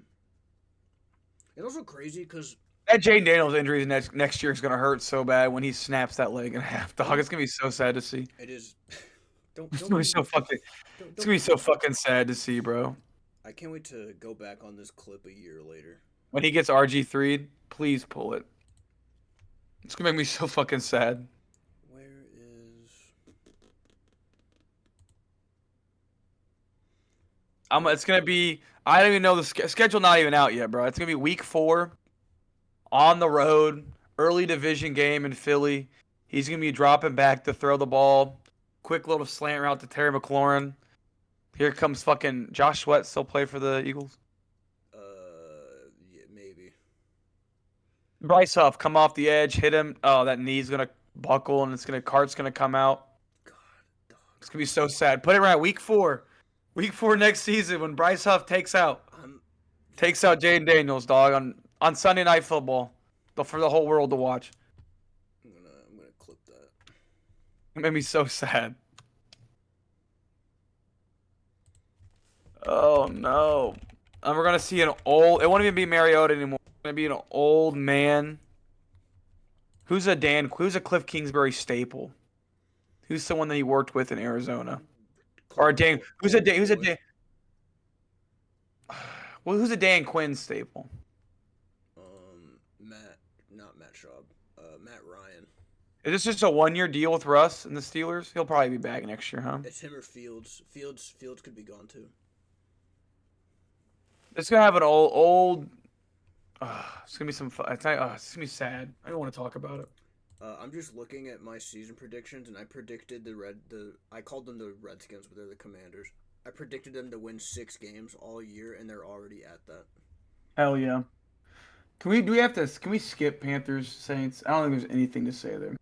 It's also crazy because that Jayden Daniels injury next year is gonna hurt so bad when he snaps that leg in half. Dog, it's gonna be so sad to see. It is. It's gonna be so fucking sad to see, bro. I can't wait to go back on this clip a year later. When he gets RG3'd, please pull it. It's gonna make me so fucking sad. Where is? It's gonna be. I don't even know the schedule. Not even out yet, bro. It's gonna be week 4, on the road, early division game in Philly. He's gonna be dropping back to throw the ball. Quick little slant route to Terry McLaurin. Here comes fucking Josh Sweat. Still play for the Eagles? Yeah, maybe. Bryce Huff come off the edge, hit him. Oh, that knee's gonna buckle and Cart's gonna come out. God, dog. It's gonna be so sad. Put it right. Week 4 next season when Bryce Huff takes out Jayden Daniels, dog, on Sunday Night Football, for the whole world to watch. I'm gonna clip that. It made me so sad. Oh no. And we're gonna see it won't even be Mariota anymore. It's gonna be an old man. Who's a Cliff Kingsbury staple? Who's someone that he worked with in Arizona? Or a Dan who's a Dan well, who's a Dan Quinn staple? Not Matt Schaub. Matt Ryan. Is this just a 1-year deal with Russ and the Steelers? He'll probably be back next year, huh? It's him or Fields. Fields could be gone too. It's gonna have an old. It's gonna be some fun. It's gonna be sad. I don't want to talk about it. I'm just looking at my season predictions, and I predicted I called them the Redskins, but they're the Commanders. I predicted them to win 6 games all year, and they're already at that. Hell yeah. Can we skip Panthers Saints? I don't think there's anything to say there.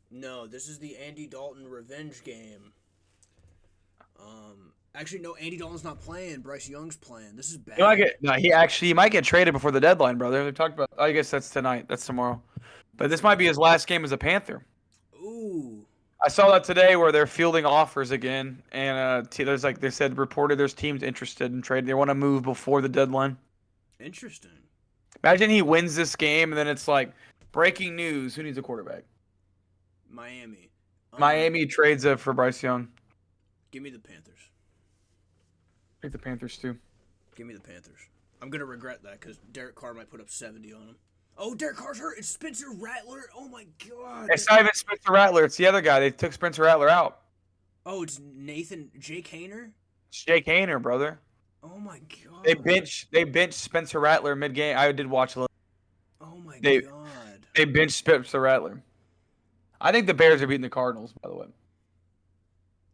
No, this is the Andy Dalton revenge game. Actually, no, Andy Dalton's not playing. Bryce Young's playing. This is bad. He might get traded before the deadline, brother. They talked about. I guess that's tonight. That's tomorrow. But this might be his last game as a Panther. Ooh. I saw that today where they're fielding offers again, and there's they said reported there's teams interested in trading. They want to move before the deadline. Interesting. Imagine he wins this game, and then it's like breaking news: who needs a quarterback? Miami. Miami trades it for Bryce Young. Give me the Panthers. Pick the Panthers too. Give me the Panthers. I'm gonna regret that because Derek Carr might put up 70 on him. Oh, Derek Carr's hurt. It's Spencer Rattler. Oh my god. It's not even Spencer Rattler. It's the other guy. They took Spencer Rattler out. Oh, it's Jake Hayner. It's Jake Hayner, brother. Oh my They god. benched Spencer Rattler mid game. I did watch a little. Oh my They god. they benched Spencer Rattler. I think the Bears are beating the Cardinals, by the way.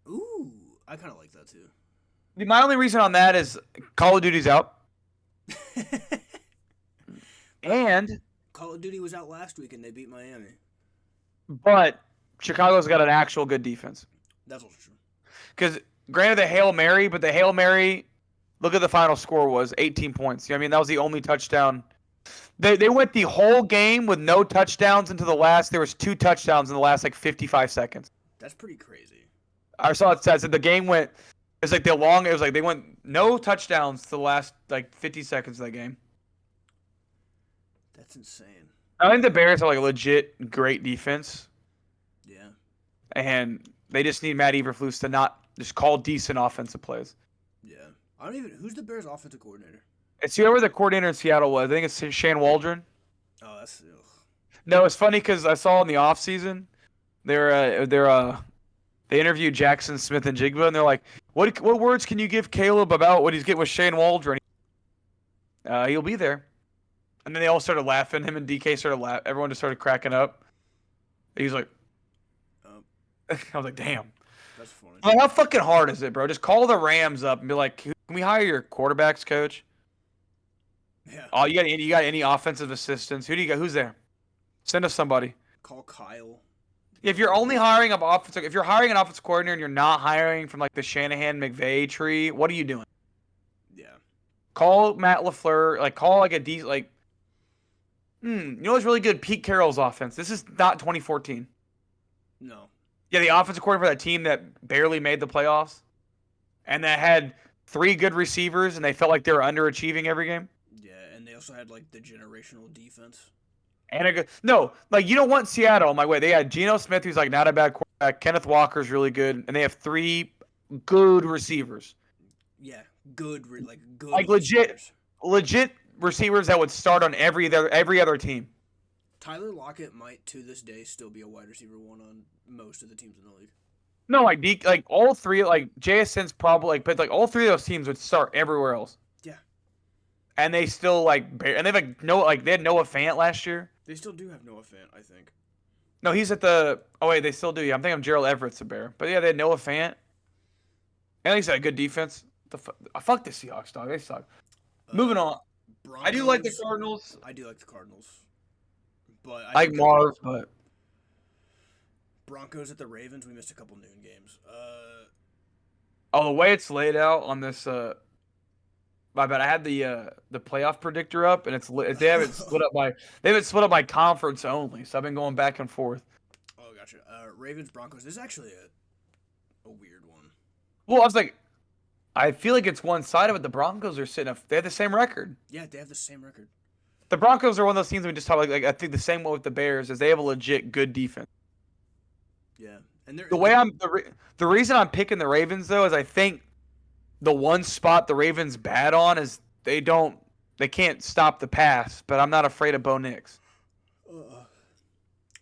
Ooh, I kind of like that too. My only reason on that is Call of Duty's out. And Call of Duty was out last week and they beat Miami. but Chicago's got an actual good defense. That's also true. Because granted the Hail Mary, but the Hail Mary, look at the final score was 18 points. You know what I mean, that was the only touchdown. They went the whole game with no touchdowns into the last. There was 2 touchdowns in the last like 55 seconds. That's pretty crazy. I saw it said the game went. It's like the long. It was like they went no touchdowns to the last like 50 seconds of that game. That's insane. I think the Bears are like a legit great defense. Yeah. And they just need Matt Eberflus to not just call decent offensive plays. Yeah. I don't even. Who's the Bears' offensive coordinator? It's whoever the coordinator in Seattle was. I think it's Shane Waldron. Oh, that's. Ugh. No, it's funny because I saw in the offseason, they interviewed Jackson Smith and Jigba, and they're like, what words can you give Caleb about what he's getting with Shane Waldron? He'll be there. And then they all started laughing. Him and DK started laughing. Everyone just started cracking up. He's like, I was like, damn. That's funny. Like, how fucking hard is it, bro? Just call the Rams up and be like, can we hire your quarterbacks coach? Yeah. Oh, you got any offensive assistants? Who do you got? Who's there? Send us somebody. Call Kyle. If you're only hiring if you're hiring an offensive coordinator and you're not hiring from like the Shanahan McVay tree, what are you doing? Yeah. Call Matt LaFleur, like call like a decent like. You know what's really good? Pete Carroll's offense. This is not 2014. No. Yeah, the offensive coordinator for that team that barely made the playoffs, and that had 3 good receivers, and they felt like they were underachieving every game. Yeah, and they also had like the generational defense. And you don't want Seattle. My way, they had Geno Smith, who's like not a bad quarterback. Kenneth Walker's really good, and they have 3 good receivers. Yeah, good, good. Like receivers. legit receivers that would start on every other team. Tyler Lockett might to this day still be a wide receiver 1 on most of the teams in the league. No, like all 3, like JSN's probably but like all 3 of those teams would start everywhere else. Yeah. And they still and they have they had Noah Fant last year. They still do have Noah Fant, I think. No, he's at the. Oh wait, they still do. Yeah, I'm thinking Gerald Everett's a Bear, but yeah, they had Noah Fant. And at least had a good defense. Fuck the Seahawks, dog. They suck. Moving on. Broncos, I do like the Cardinals. I do like the Cardinals, but I like Marv, but Broncos at the Ravens. We missed a couple noon games. the way it's laid out on this. My bad. I had the playoff predictor up, and they haven't split up by conference only. So I've been going back and forth. Oh, gotcha. Ravens Broncos. This is actually a weird one. Well, I was like, I feel like it's one-sided, but the Broncos are sitting up. They have the same record. Yeah, they have the same record. The Broncos are one of those teams we just talk like I think the same way with the Bears is they have a legit good defense. Yeah, and the reason I'm picking the Ravens though is I think the one spot the Ravens bad on is they can't stop the pass, but I'm not afraid of Bo Nix.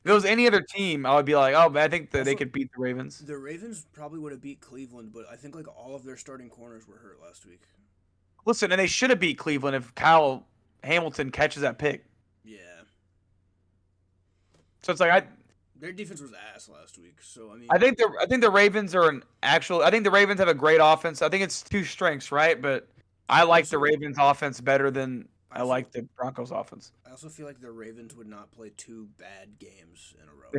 If it was any other team, I would be like, oh, but I think that they could beat the Ravens. The Ravens probably would have beat Cleveland, but I think like all of their starting corners were hurt last week. Listen, and they should have beat Cleveland if Kyle Hamilton catches that pick. Yeah. So it's like their defense was ass last week. So I mean, I think the Ravens are I think the Ravens have a great offense. I think it's 2 strengths, right? But I like the Ravens offense better than I like the Broncos offense. I also feel like the Ravens would not play 2 bad games in a row.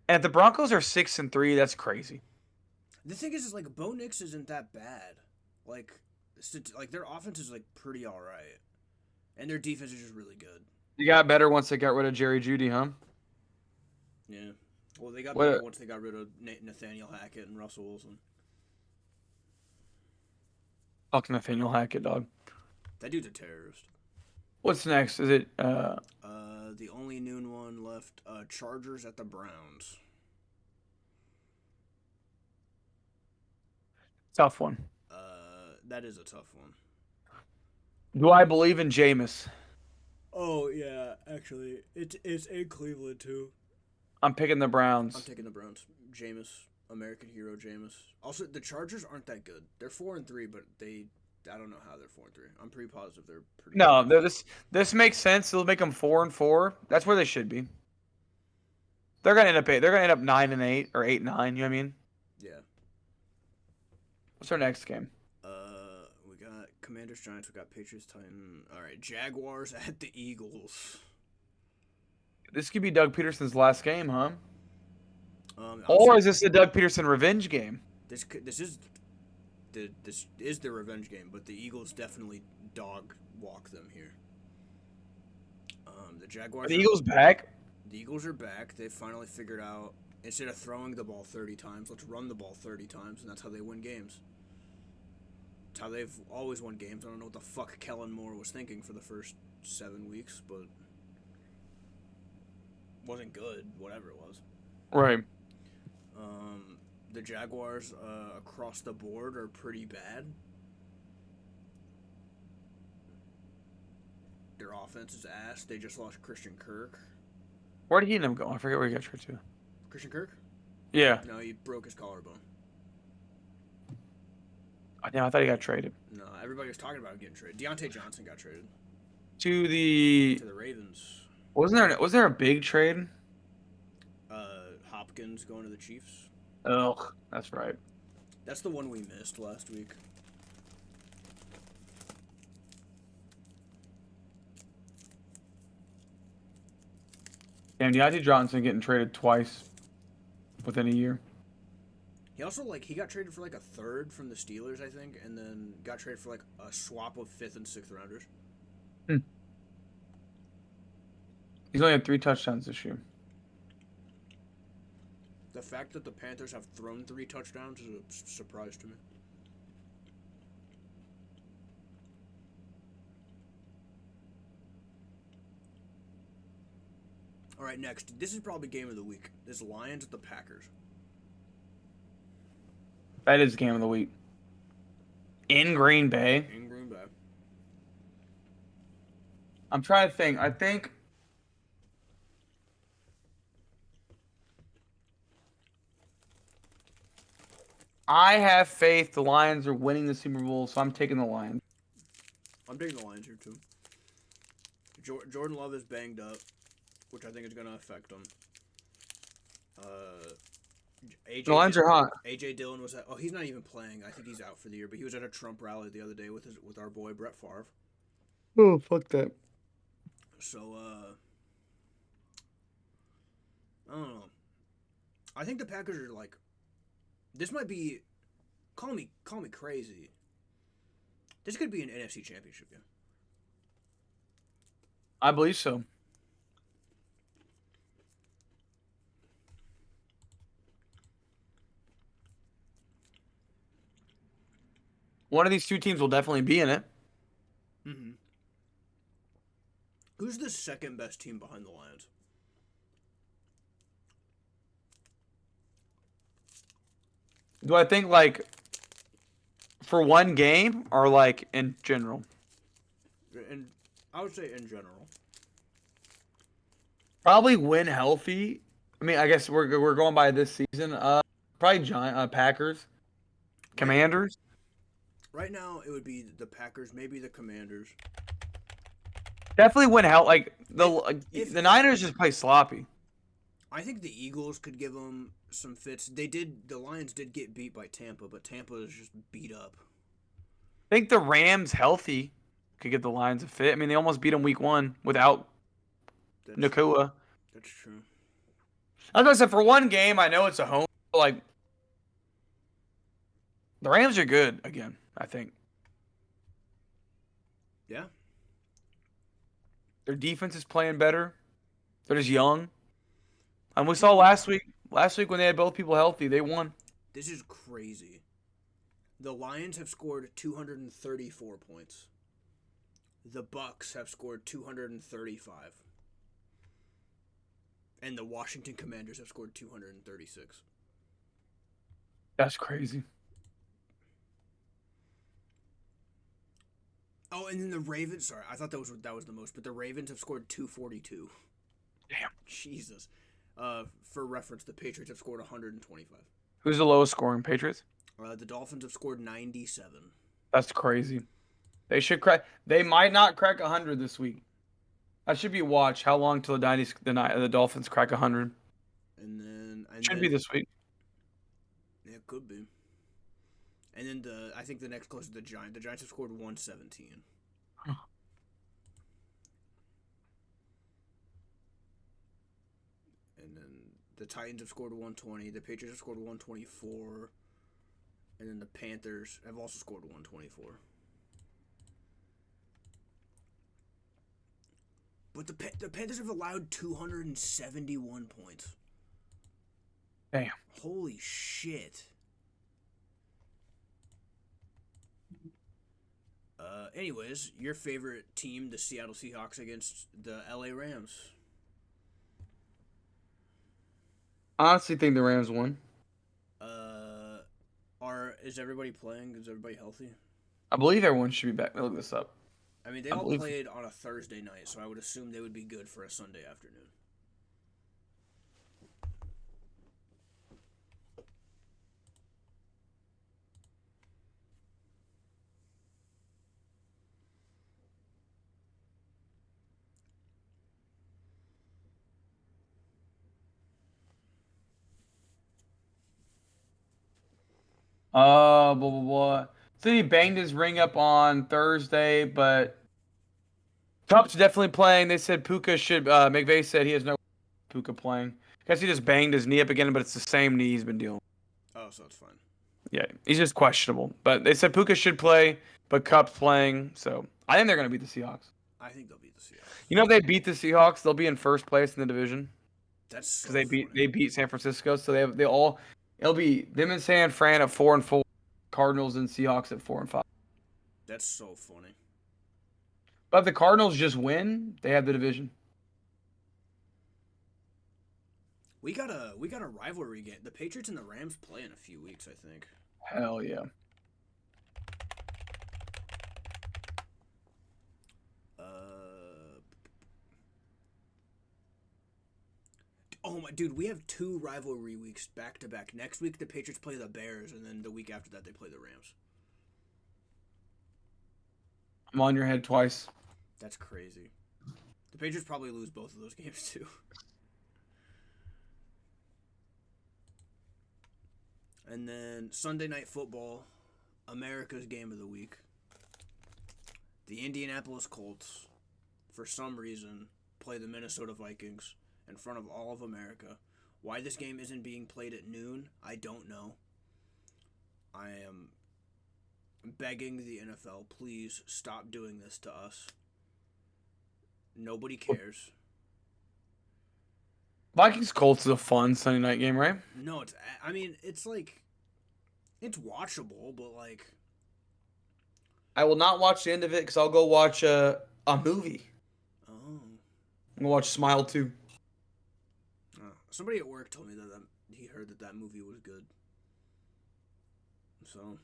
And if the Broncos are 6-3, that's crazy. The thing is like Bo Nix isn't that bad. Like their offense is like pretty all right, and their defense is just really good. You got better once they got rid of Jerry Jeudy, huh? Yeah. Well, they got better once they got rid of Nathaniel Hackett and Russell Wilson. Fuck Nathaniel Hackett, dog. That dude's a terrorist. What's next? Is it the only noon one left, Chargers at the Browns. Tough one. That is a tough one. Do I believe in Jameis? Oh yeah, actually, it's in Cleveland too. I'm picking the I'm Browns. taking the Browns. Jameis, American hero, Jameis. Also, the Chargers aren't that good. They're 4-3, but I don't know how they're 4-3. I'm pretty positive they're pretty No, good. this makes sense. It'll make them 4-4. That's where they should be. They're gonna end up 8. They're gonna end up 9-8 or 8-9. You know what I mean? Yeah. What's our next game? We got Commanders, Giants. We got Patriots, Titan. All right, Jaguars at the Eagles. This could be Doug Peterson's last game, huh? Or Honestly, is this the Doug Peterson revenge game? this is the revenge game, but the Eagles definitely dog walk them here. The Are Jaguars. the Eagles back? The Eagles are back. They finally figured out instead of throwing the ball 30 times, let's run the ball 30 times, and that's how they win games. It's how they've always won games. I don't know what the fuck Kellen Moore was thinking for the first 7 weeks, but wasn't good. Whatever it was. Right. The Jaguars across the board are pretty bad. Their offense is ass. They just lost Christian Kirk. Where did he end up going? I forget where he got traded to. Christian Kirk? Yeah. No, he broke his collarbone. I thought he got traded. No, everybody was talking about him getting traded. Deontay Johnson got traded To the to the Ravens. was there a big trade? Hopkins going to the Chiefs. Ugh, that's right. That's the one we missed last week. Damn, Deontay Johnson getting traded twice within a year. He also he got traded for like a third from the Steelers, I think, and then got traded for like a swap of 5th and 6th rounders. He's only had 3 touchdowns this year. The fact that the Panthers have thrown 3 touchdowns is a surprise to me. All right, next. This is probably game of the week. This Lions at the Packers. That is game of the week. In Green Bay. In Green Bay. I'm trying to think. I think I have faith the Lions are winning the Super Bowl, so I'm taking the Lions. I'm taking the Lions here, too. Jordan Love is banged up, which I think is going to affect him. The Lions are hot. AJ Dillon was at. Oh, he's not even playing. I think he's out for the year. But he was at a Trump rally the other day with our boy Brett Favre. Oh, fuck that. So I don't know. I think the Packers are this might be. Call me crazy. This could be an NFC Championship game. I believe so. One of these 2 teams will definitely be in it. Mm-hmm. Who's the second best team behind the Lions? Do I think for one game or in general? And I would say in general. Probably win healthy. I mean, I guess we're going by this season. Probably Packers, Commanders. Right now, it would be the Packers, maybe the Commanders. Definitely win health. The Niners just play sloppy. I think the Eagles could give them some fits. The Lions did get beat by Tampa, but Tampa is just beat up. I think the Rams healthy could get the Lions a fit. I mean, they almost beat them week 1 without Nakua. That's true. Like I said, for one game, I know it's a home. The Rams are good again, I think. Yeah. Their defense is playing better. They're just young. And we saw last week when they had both people healthy, they won. This is crazy. The Lions have scored 234 points. The Bucks have scored 235. And the Washington Commanders have scored 236. That's crazy. Oh, and then the Ravens. Sorry, I thought that was the most, but the Ravens have scored 242. Damn. Jesus. For reference, the Patriots have scored 125. Who's the lowest scoring? Patriots? The Dolphins have scored 97. That's crazy. They should crack. They might not crack 100 this week. That should be watch. How long till the Dolphins crack 100? Should be this week. It could be. And then I think the next closest the Giants. The Giants have scored 117. And then the Titans have scored 120. The Patriots have scored 124. And then the Panthers have also scored 124. But the Panthers have allowed 271 points. Damn. Holy shit. Anyways, your favorite team, the Seattle Seahawks against the LA Rams. I honestly think the Rams won. Is everybody playing? Is everybody healthy? I believe everyone should be back. Let me look this up. I mean, they all played on a Thursday night, so I would assume they would be good for a Sunday afternoon. Blah, blah, blah. So he banged his ring up on Thursday, but Cup's definitely playing. They said Puka should. McVay said he has no Puka playing. Guess he just banged his knee up again, but it's the same knee he's been dealing with. Oh, so it's fine. Yeah, he's just questionable. But they said Puka should play, but Cup's playing. So I think they're going to beat the Seahawks. I think they'll beat the Seahawks. You know, if they beat the Seahawks, they'll be in first place in the division. That's so because they beat San Francisco, so it'll be them and San Fran at 4-4, Cardinals and Seahawks at 4-5. That's so funny. But if the Cardinals just win, they have the division. We got a rivalry game. The Patriots and the Rams play in a few weeks, I think. Hell yeah. Oh my dude, we have 2 rivalry weeks back to back. Next week the Patriots play the Bears, and then the week after that they play the Rams. I'm on your head twice. That's crazy. The Patriots probably lose both of those games too. And then Sunday Night Football, America's game of the week. The Indianapolis Colts, for some reason, play the Minnesota Vikings in front of all of America. Why this game isn't being played at noon, I don't know. I am begging the NFL, please stop doing this to us. Nobody cares. Vikings Colts is a fun Sunday night game, right? No, it's watchable, but like, I will not watch the end of it because I'll go watch a movie. oh. I'm gonna watch Smile 2. Somebody at work told me that he heard that movie was good. So.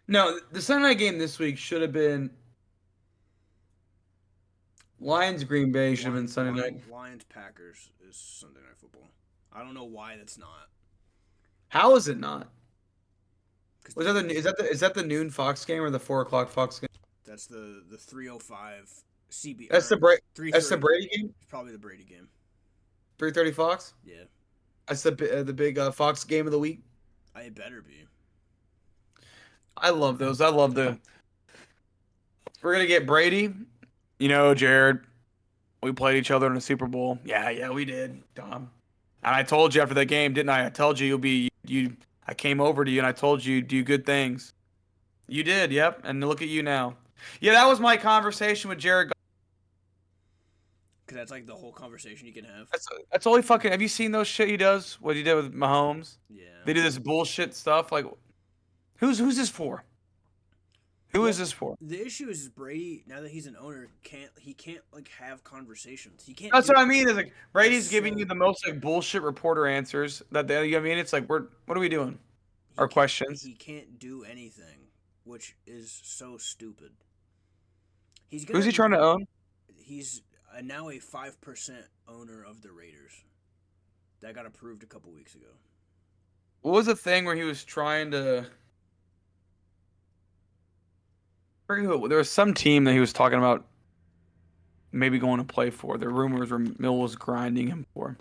No, the Sunday night game this week should have been Lions Green Bay. Should have been Sunday night. Lions Packers is Sunday Night Football. I don't know why that's not. How is it not? Is that the noon Fox game or the 4:00 Fox game? That's the 3:05 CB. That's the Brady game. It's probably the Brady game. 3:30 Fox. Yeah. That's the big Fox game of the week. It better be. I love those. I love the. We're gonna get Brady. You know, Jared. We played each other in a Super Bowl. Yeah, we did, Tom. And I told you after that game, didn't I? I told you I came over to you and I told you do good things. You did, yep. And look at you now. Yeah, that was my conversation with Jared. Cause that's like the whole conversation you can have. That's all he fucking. Have you seen those shit he does? What he did with Mahomes? Yeah. They do this bullshit stuff. Like, who's this for? Who is this for? The issue is Brady, now that he's an owner, can't like have conversations. He can't. That's what I mean. Is like Brady's giving you the most like bullshit reporter answers. You know what I mean? It's like what are we doing? Our questions. He can't do anything. which is so stupid. He's Who's gonna. he trying to own? He's now a 5% owner of the Raiders. That got approved a couple weeks ago. What was the thing where he was trying to? I forget who. There was some team that he was talking about maybe going to play for. The rumors were Mill was grinding him for.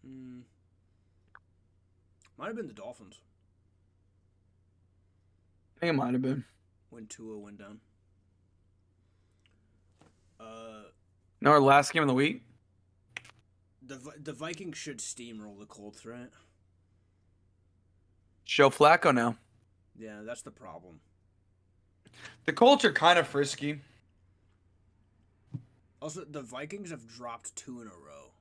Mm, might have been the Dolphins I think it might have been. when Tua went down. No, our last game of the week. The Vikings should steamroll the Colts, right? Joe Flacco now. Yeah, that's the problem. The Colts are kind of frisky. Also, the Vikings have dropped 2 in a row.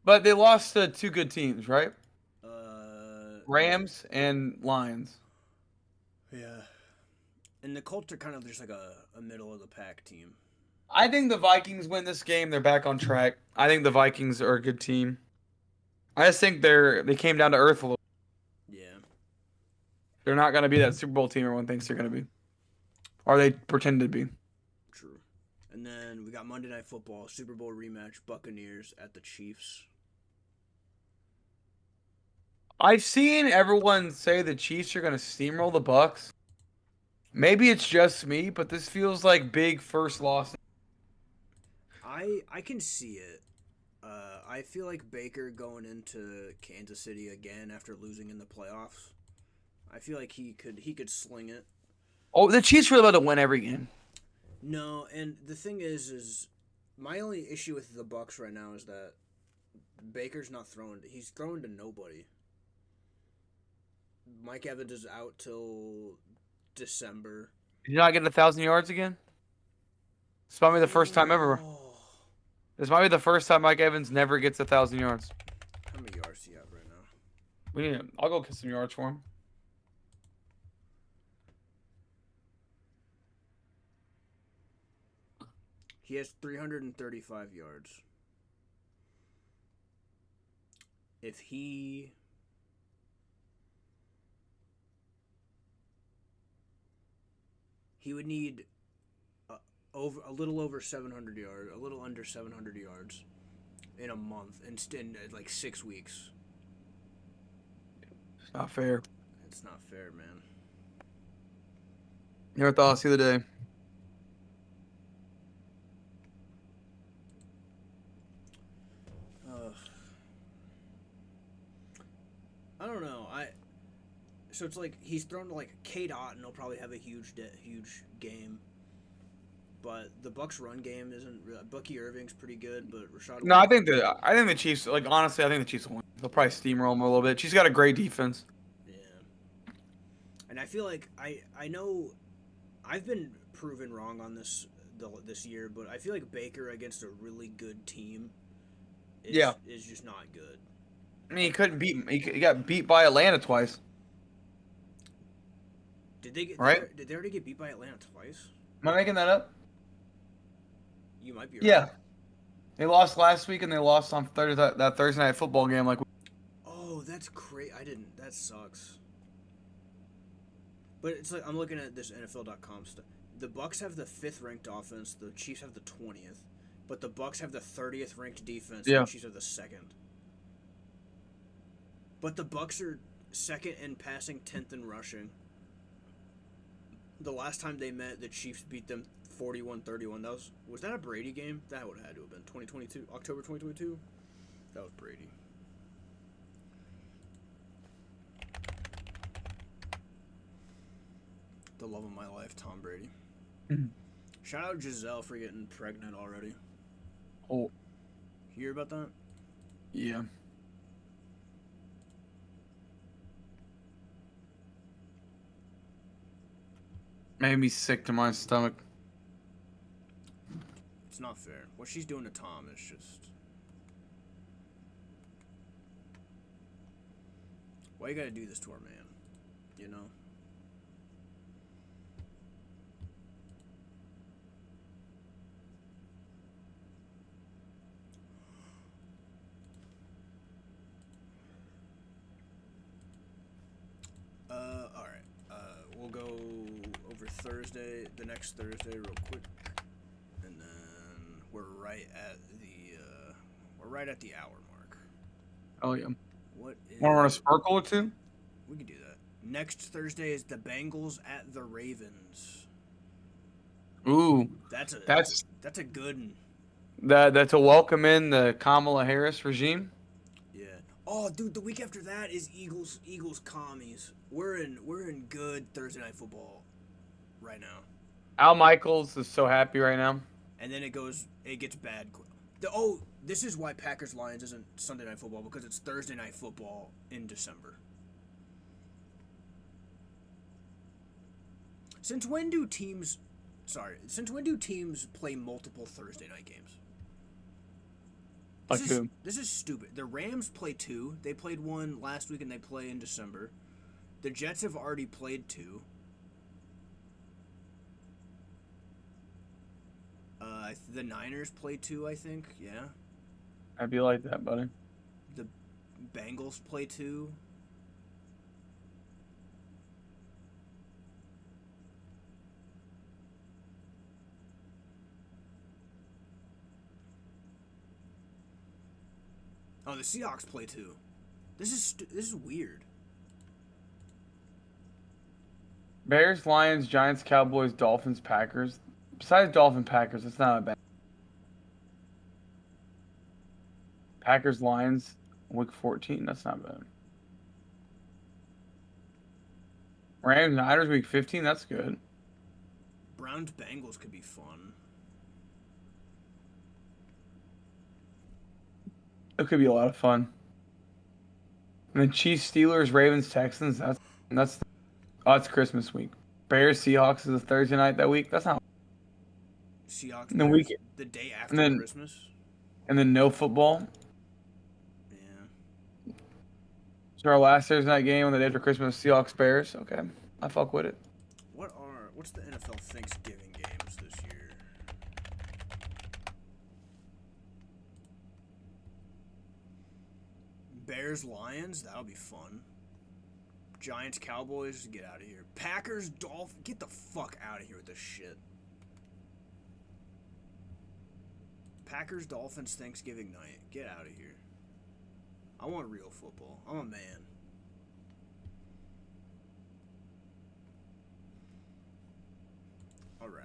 But they lost to two good teams, right? Uh, Rams and Lions. yeah. And the Colts are kind of just like a middle of the pack team. I think the Vikings win this game. They're back on track. I think the Vikings are a good team. I just think they came down to earth a little. Yeah. They're not going to be that Super Bowl team everyone thinks they're going to be. Or they pretend to be. True. And then we got Monday Night Football, Super Bowl rematch, Buccaneers at the Chiefs. I've seen everyone say the Chiefs are going to steamroll the Bucks. Maybe it's just me, but this feels like big first loss. I can see it. I feel like Baker going into Kansas City again after losing in the playoffs. I feel like he could sling it. Oh, the Chiefs are about to win every game. No, and the thing is my only issue with the Bucks right now is that Baker's not throwing. He's throwing to nobody. Mike Evans is out till December. You're not getting 1,000 yards again? This might be the first time ever. Oh. This might be the first time Mike Evans never gets 1,000 yards. How many yards do you have right now? We need. I'll go get some yards for him. He has 335 yards. If he would need a little over 700 yards, a little under 700 yards in a month, in like 6 weeks. It's not fair. It's not fair, man. Your thoughts the other day? I don't know. So it's like he's thrown to like Kate Otten will probably have a huge game. But the Bucks' run game isn't. Bucky Irving's pretty good, but Rashad. No, I think the Chiefs. Like honestly, I think the Chiefs will win. They'll probably steamroll them a little bit. She's got a great defense. Yeah. And I feel like I know I've been proven wrong on this year, but I feel like Baker against a really good team is just not good. I mean, he couldn't beat. He got beat by Atlanta twice. Did they get right? Did they already get beat by Atlanta twice? Am I making that up? You might be right. Yeah. They lost last week and they lost on that Thursday night football game. Like, oh, that's crazy. I didn't. That sucks. But it's like I'm looking at this NFL.com stuff. The Bucks have the 5th ranked offense. The Chiefs have the 20th, but the Bucks have the 30th ranked defense. Yeah. And the Chiefs have the 2nd. But the Bucks are 2nd in passing, 10th in rushing. The last time they met, the Chiefs beat them 41-31. Was that a Brady game? That would have had to have been 2022, October 2022. That was Brady. The love of my life, Tom Brady. mm-hmm. Shout out Giselle for getting pregnant already. Oh, You hear about that? yeah. Made me sick to my stomach. It's not fair. What she's doing to Tom is just. Why you gotta do this to our man? You know? go over Thursday, the next Thursday, real quick, and then we're right at the hour mark. Oh yeah. What is? Want to run a sparkle or two? We can do that. Next Thursday is the Bengals at the Ravens. Ooh, That's that's a good one. that's a welcome in the Kamala Harris regime. Yeah. Oh, dude, the week after that is Eagles commies. We're in good Thursday night football right now. Al Michaels is so happy right now. And then it gets bad. This is why Packers Lions isn't Sunday night football, because it's Thursday night football in December. Since when do teams play multiple Thursday night games? This is stupid. The Rams play 2. They played 1 last week and they play in December. The Jets have already played 2. The Niners play 2, I think. Yeah. I'd be like that, buddy. The Bengals play 2. Oh, the Seahawks play 2. This is weird. Bears, Lions, Giants, Cowboys, Dolphins, Packers. Besides Dolphin Packers, it's not a bad. Packers, Lions, week 14. That's not bad. Rams, Niners, week 15. That's good. Browns, Bengals could be fun. It could be a lot of fun. And then Chiefs, Steelers, Ravens, Texans. It's Christmas week. Bears, Seahawks is a Thursday night that week. That's not. Seahawks, And then the day after Christmas. And then no football. Yeah. So our last Thursday night game on the day after Christmas, Seahawks, Bears. Okay, I fuck with it. What's the NFL Thanksgiving games this year? Bears, Lions, that'll be fun. Giants, Cowboys, get out of here. Packers, Dolphins, get the fuck out of here with this shit. Packers, Dolphins, Thanksgiving night, get out of here. I want real football. I'm a man. Alright,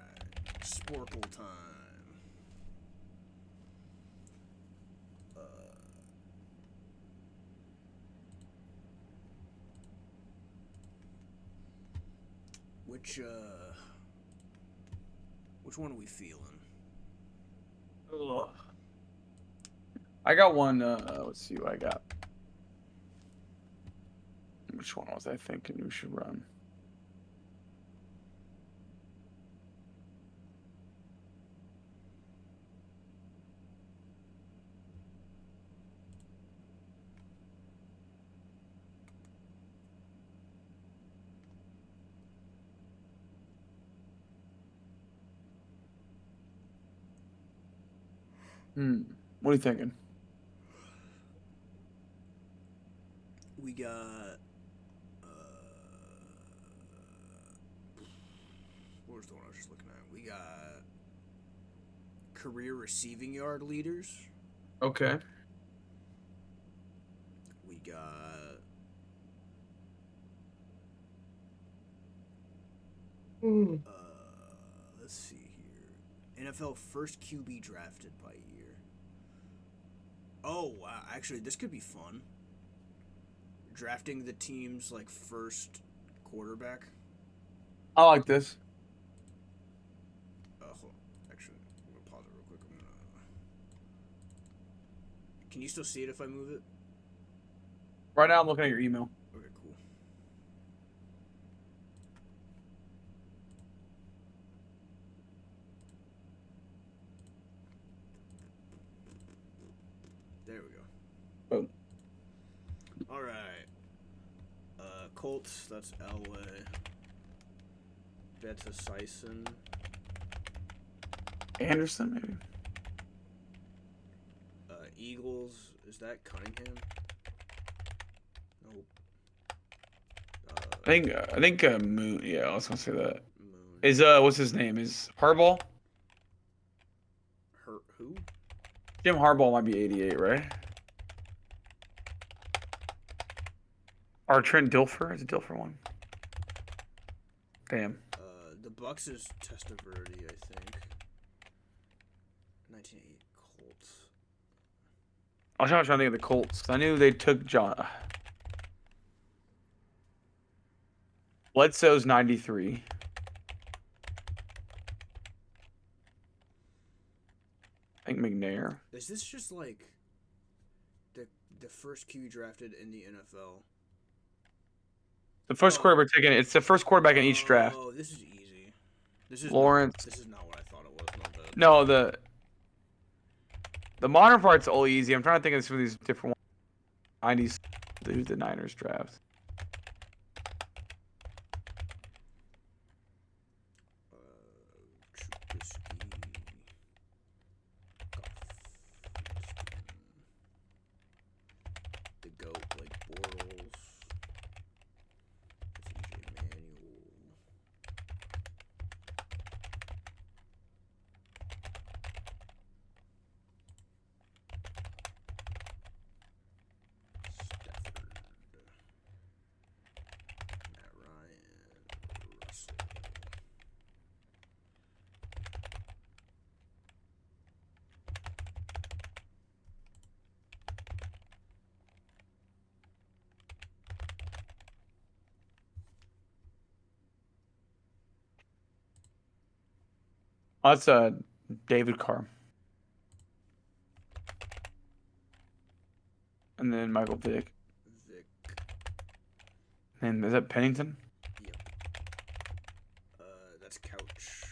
Sporkle time. Which one are we feeling? Ugh. I got one. Let's see what I got. Which one was I thinking we should run? What are you thinking? We got. What was the one I was just looking at? We got career receiving yard leaders. Okay. We got. Let's see here. NFL first QB drafted by year. Oh, wow. Actually, this could be fun. Drafting the team's, first quarterback. I like this. Hold on. Actually, I'm going to pause it real quick. Can you still see it if I move it? Right now, I'm looking at your email. Okay, cool. There we go. Boom. All right. Colts, that's Elway. Beta Sison. Anderson, maybe. Eagles, is that Cunningham? Nope. I think Moon. Yeah, I was gonna say that. Moon. Is what's his name? Is Harbaugh? Who? Jim Harbaugh might be 88, right? Or Trent Dilfer? Is it Dilfer one? Damn. The Bucks is Testaverde, I think. 1988 Colts. I was trying to think of the Colts. I knew they took John. Bledsoe's 93. I think McNair. Is this just like the first QB drafted in the NFL? The first quarterback taken. It's the first quarterback in each draft. Oh, this is easy. This is Lawrence. This is not what I thought it was. My bad. No, the modern part's all easy. I'm trying to think of some of these different ones. 90s. Who's the Niners draft? Trubisky, the GOAT, Blake Bortles, TJ Manuel. Stafford, Matt Ryan, Russell. Oh, that's David Carr. And then Michael Vick. Vic. And is that Pennington? Yep. That's Couch.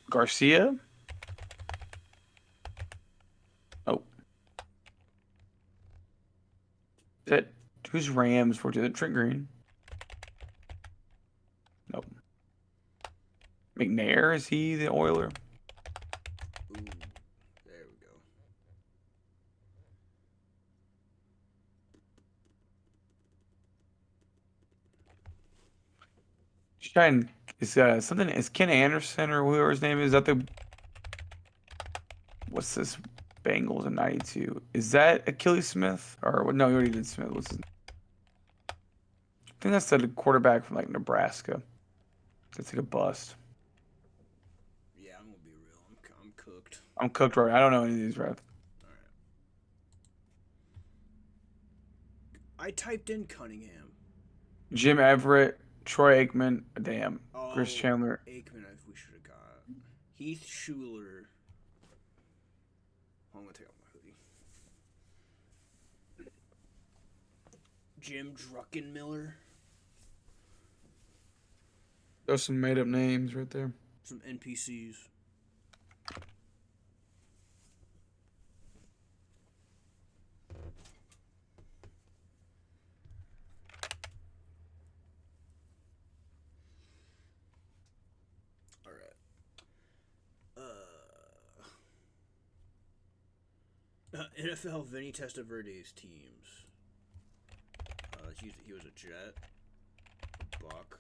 Garcia? Oh. Is that who's Rams for? Is it Trent Green? Nope. McNair, is he the Oiler? Ooh, there we go. Just trying is something is Ken Anderson or whoever his name is that the what's this Bengals in 92? Is that Achilles Smith? Or no, he already did Smith. What's his I think that's the quarterback from like Nebraska. That's like a bust. Yeah, I'm gonna be real. I'm cooked. I'm cooked right. I don't know any of these refs. All right. I typed in Cunningham. Jim Everett, Troy Aikman, damn, Oh, Chris Chandler. Aikman, we should have got. Heath Schuler. Oh, I'm gonna take off my hoodie. Jim Druckenmiller. Those some made up names right there. Some NPCs. All right. NFL Vinny Testaverde's teams. He was a Jet, a Buck.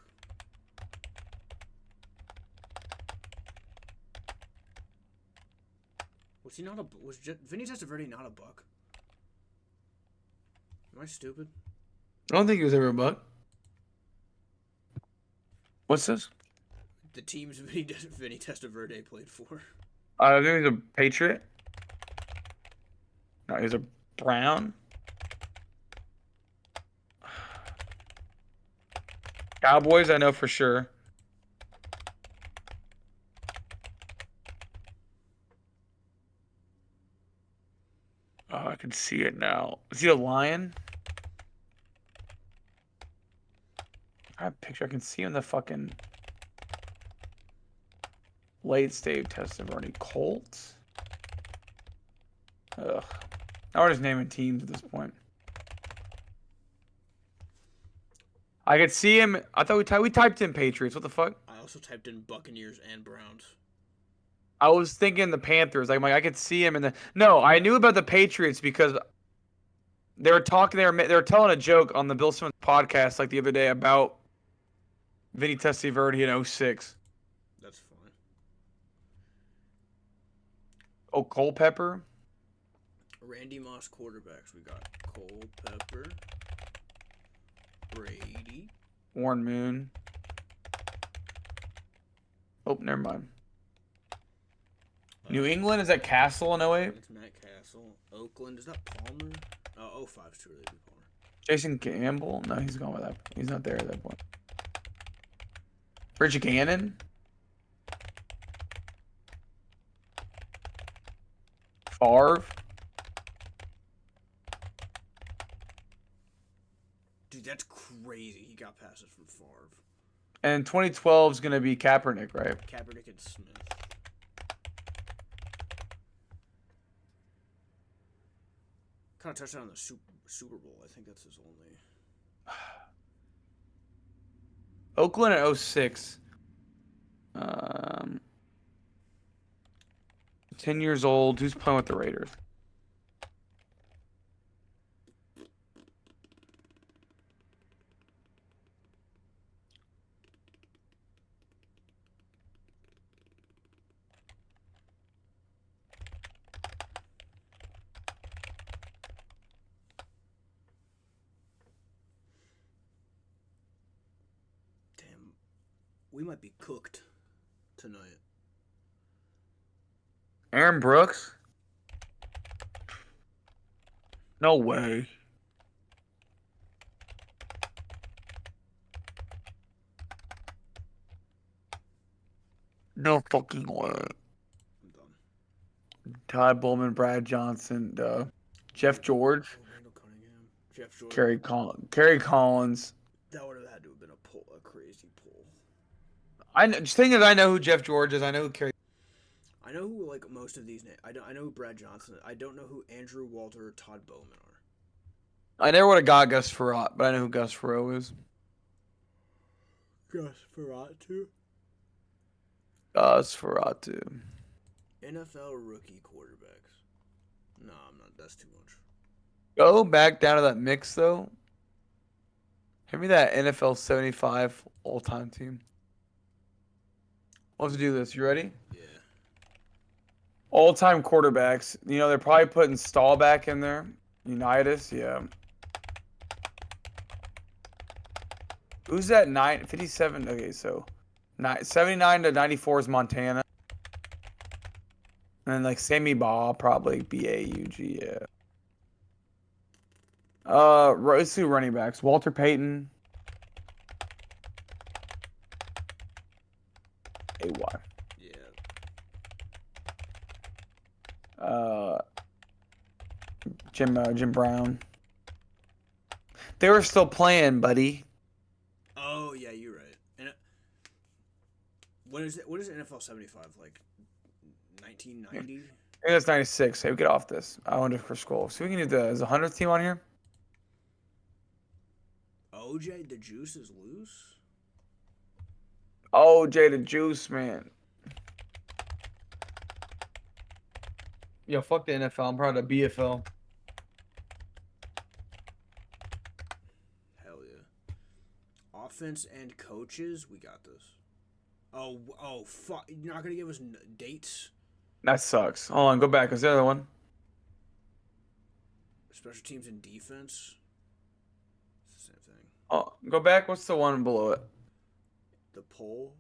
Was he not a? Was Vinny Testaverde not a Buck? Am I stupid? I don't think he was ever a Buck. What's this? The teams Vinny Testaverde played for. I think he's a Patriot. No, he's a Brown. Cowboys, I know for sure. Oh, I can see it now. Is he a Lion? I have a picture. I can see him in the fucking late stage testimony. Colts? Ugh. Now we're just naming teams at this point. I could see him. I thought we typed in Patriots. What the fuck? I also typed in Buccaneers and Browns. I was thinking the Panthers. Like I could see him in the. No, I knew about the Patriots because They were talking. They were telling a joke on the Bill Simmons podcast like the other day about Vinny Testaverde in 06. That's fine. Oh, Culpepper. Randy Moss quarterbacks. We got Culpepper, Brady, Warren Moon. Oh, never mind. New England, is that Castle in 08? It's Matt Castle. Oakland, is that Palmer? Oh, 05 is too early to be Palmer. Jason Campbell? No, he's gone with that. He's not there at that point. Bridget Gannon? Favre? Dude, that's crazy. He got passes from Favre. And 2012 is going to be Kaepernick, right? Kaepernick and Smith. Kind of touched on the Super Bowl. I think that's his only. Oakland at 06. 10 years old. Who's playing with the Raiders? Damn, we might be cooked tonight. Aaron Brooks? No way. No fucking way. I'm done. Todd Bowman, Brad Johnson, Jeff George, Randall Cunningham, Jeff Jordan. Kerry Collins. That would have had to have been a crazy pull. The thing is, I know who Jeff George is. I know who Kerry. I know who like most of these names. I know who Brad Johnson is. I don't know who Andrew Walter or Todd Bowman are. I never would have got Gus Frerotte, but I know who Gus Frerotte is. Gus Ferratu. Gus Frerotte, too. NFL rookie quarterbacks. No, I'm not. That's too much. Go back down to that mix, though. Give me that NFL 75 all-time team. Let's do this. You ready? Yeah. All-time quarterbacks. You know, they're probably putting Staubach in there. Unitas, yeah. Who's that? 57? Okay, so 79 to 94 is Montana. And then, like, Sammy Baugh, probably B-A-U-G, yeah. Let's do running backs. Walter Payton. A-Y. Yeah. Jim Brown. They were still playing, buddy. Oh yeah, you're right. And what is it? What is NFL 75 like? 1990. I think that's 96. Hey, we get off this. I wonder for scroll. So we can do is the 100th team on here? OJ the Juice is loose. OJ the Juice, man. Yo, fuck the NFL. I'm proud of BFL. Hell yeah. Offense and coaches, we got this. Oh, fuck! You're not gonna give us dates. That sucks. Hold on, go back. What's the other one? Special teams and defense. It's the same thing. Oh, go back. What's the one below it? The poll.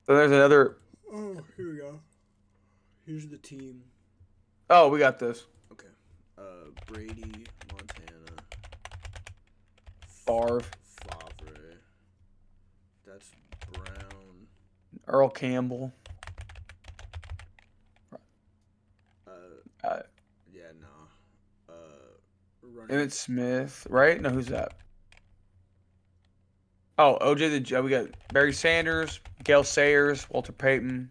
So there's another. Oh, here we go. Here's the team. Oh, we got this. Okay. Brady, Montana. Favre. That's Brown. Earl Campbell. Yeah, no. Emmitt Smith, right? No, who's that? Oh, OJ the we got Barry Sanders, Gale Sayers, Walter Payton.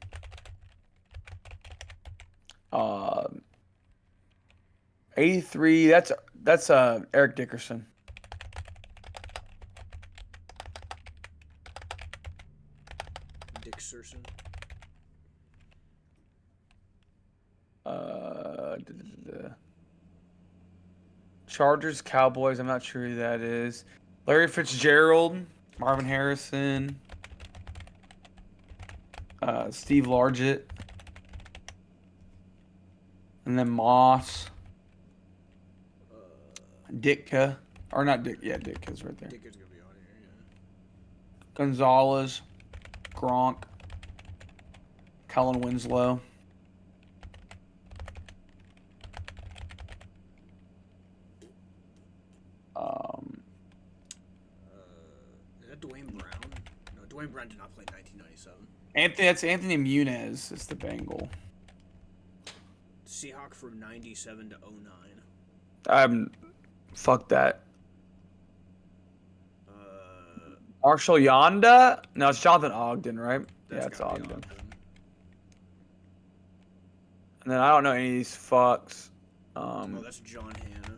83. That's Eric Dickerson. Dickerson. Chargers, Cowboys. I'm not sure who that is. Larry Fitzgerald, Marvin Harrison, Steve Largett, and then Moss, Ditka, or not Dick. Yeah, Ditka's right there. Dicker's gonna be on here. Yeah. Gonzalez, Gronk, Kellen Winslow. Is that Dwayne Brown? No, Dwayne Brown did not play in 1997. That's Anthony Muniz. It's the Bengal. Seahawk from 97 to 09. Fuck that. Marshall Yonda? No, it's Jonathan Ogden, right? Yeah, it's Ogden. And then I don't know any of these fucks. Oh, that's John Hanna.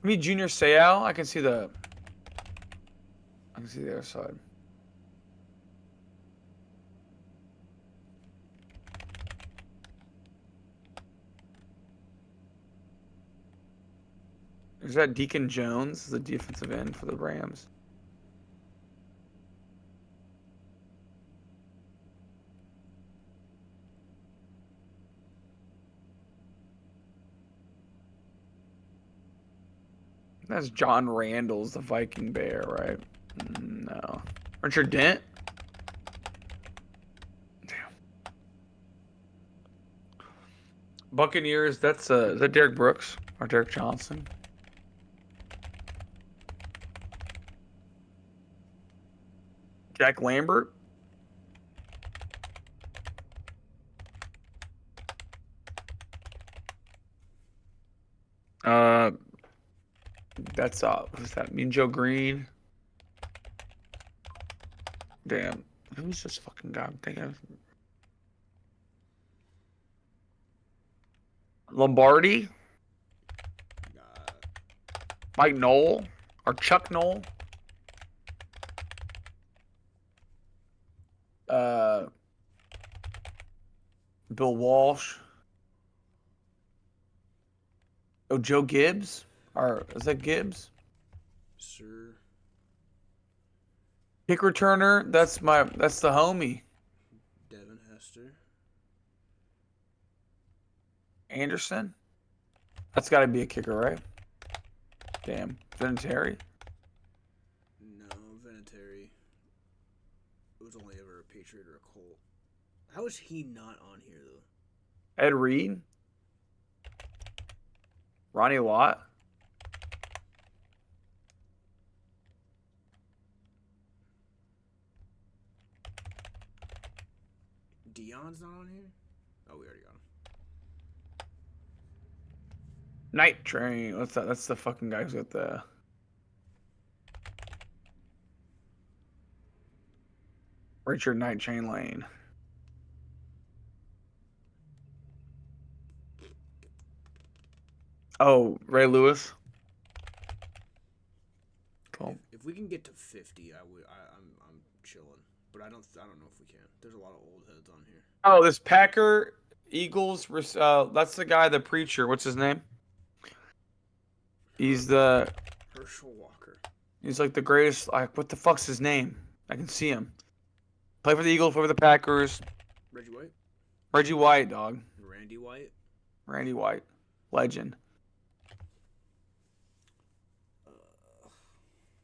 Me, Junior Seau. I can see the other side. Is that Deacon Jones, the defensive end for the Rams? That's John Randall's the Viking Bear, right? No. Richard Dent? Damn. Buccaneers, that's is that Derek Brooks or Derek Johnson? Jack Lambert? That's what's that? Mean Joe Green? Damn. Who's this fucking guy I'm thinking of? Lombardi? Mike Knoll? Or Chuck Knoll? Bill Walsh? Oh, Joe Gibbs? Or is that Gibbs? Sir. Kick returner? That's the homie. Devin Hester. Anderson? That's gotta be a kicker, right? Damn. Vinatieri? No, Vinatieri. It was only ever a Patriot or a Colt. How is he not on here, though? Ed Reed? Ronnie Lott? Dion's not on here? Oh, we already got him. Night Train. What's that? That's the fucking guy who's got the... Richard Night Train Lane. Oh, Ray Lewis. Cool. If we can get to 50, I'm chilling. But I don't know if we can. There's a lot of old heads on here. Oh, this Packer Eagles. That's the guy, the preacher. What's his name? He's the Herschel Walker. He's like the greatest. Like, what the fuck's his name? I can see him. Play for the Eagles. Play for the Packers. Reggie White. Reggie White, dog. Randy White. Randy White, legend.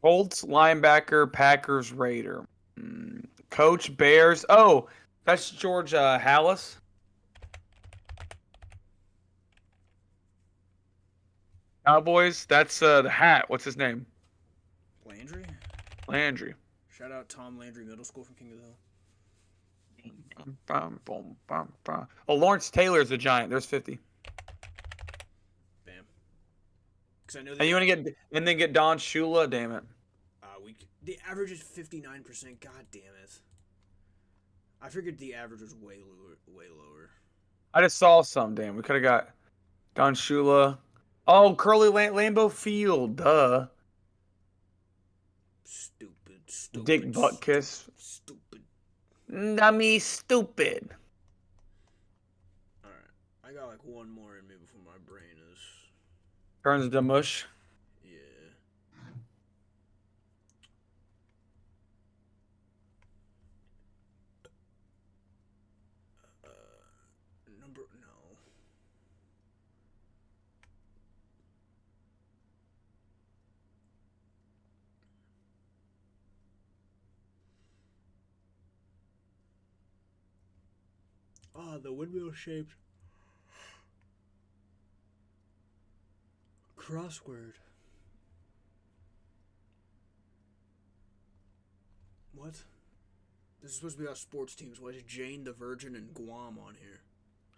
Colts linebacker, Packers Raider. Coach Bears. Oh, that's George Hallis. Cowboys. That's the hat. What's his name? Landry. Landry. Shout out Tom Landry Middle School from King of the Hill. Oh, Lawrence Taylor's a Giant. There's 50. Bam. Because I know. And you want to get and then get Don Shula? Damn it. The average is 59%. God damn it. I figured the average was way lower. I just saw some. Damn, we could have got Don Shula. Oh, Curly Lambeau Field. Duh. Stupid. Dick Buttkiss. Stupid. Dummy stupid. Alright. I got like one more in me before my Turns into mush. Yeah. No. Ah, the windmill shaped crossword. What? This is supposed to be about sports teams. Why is Jane the Virgin and Guam on here?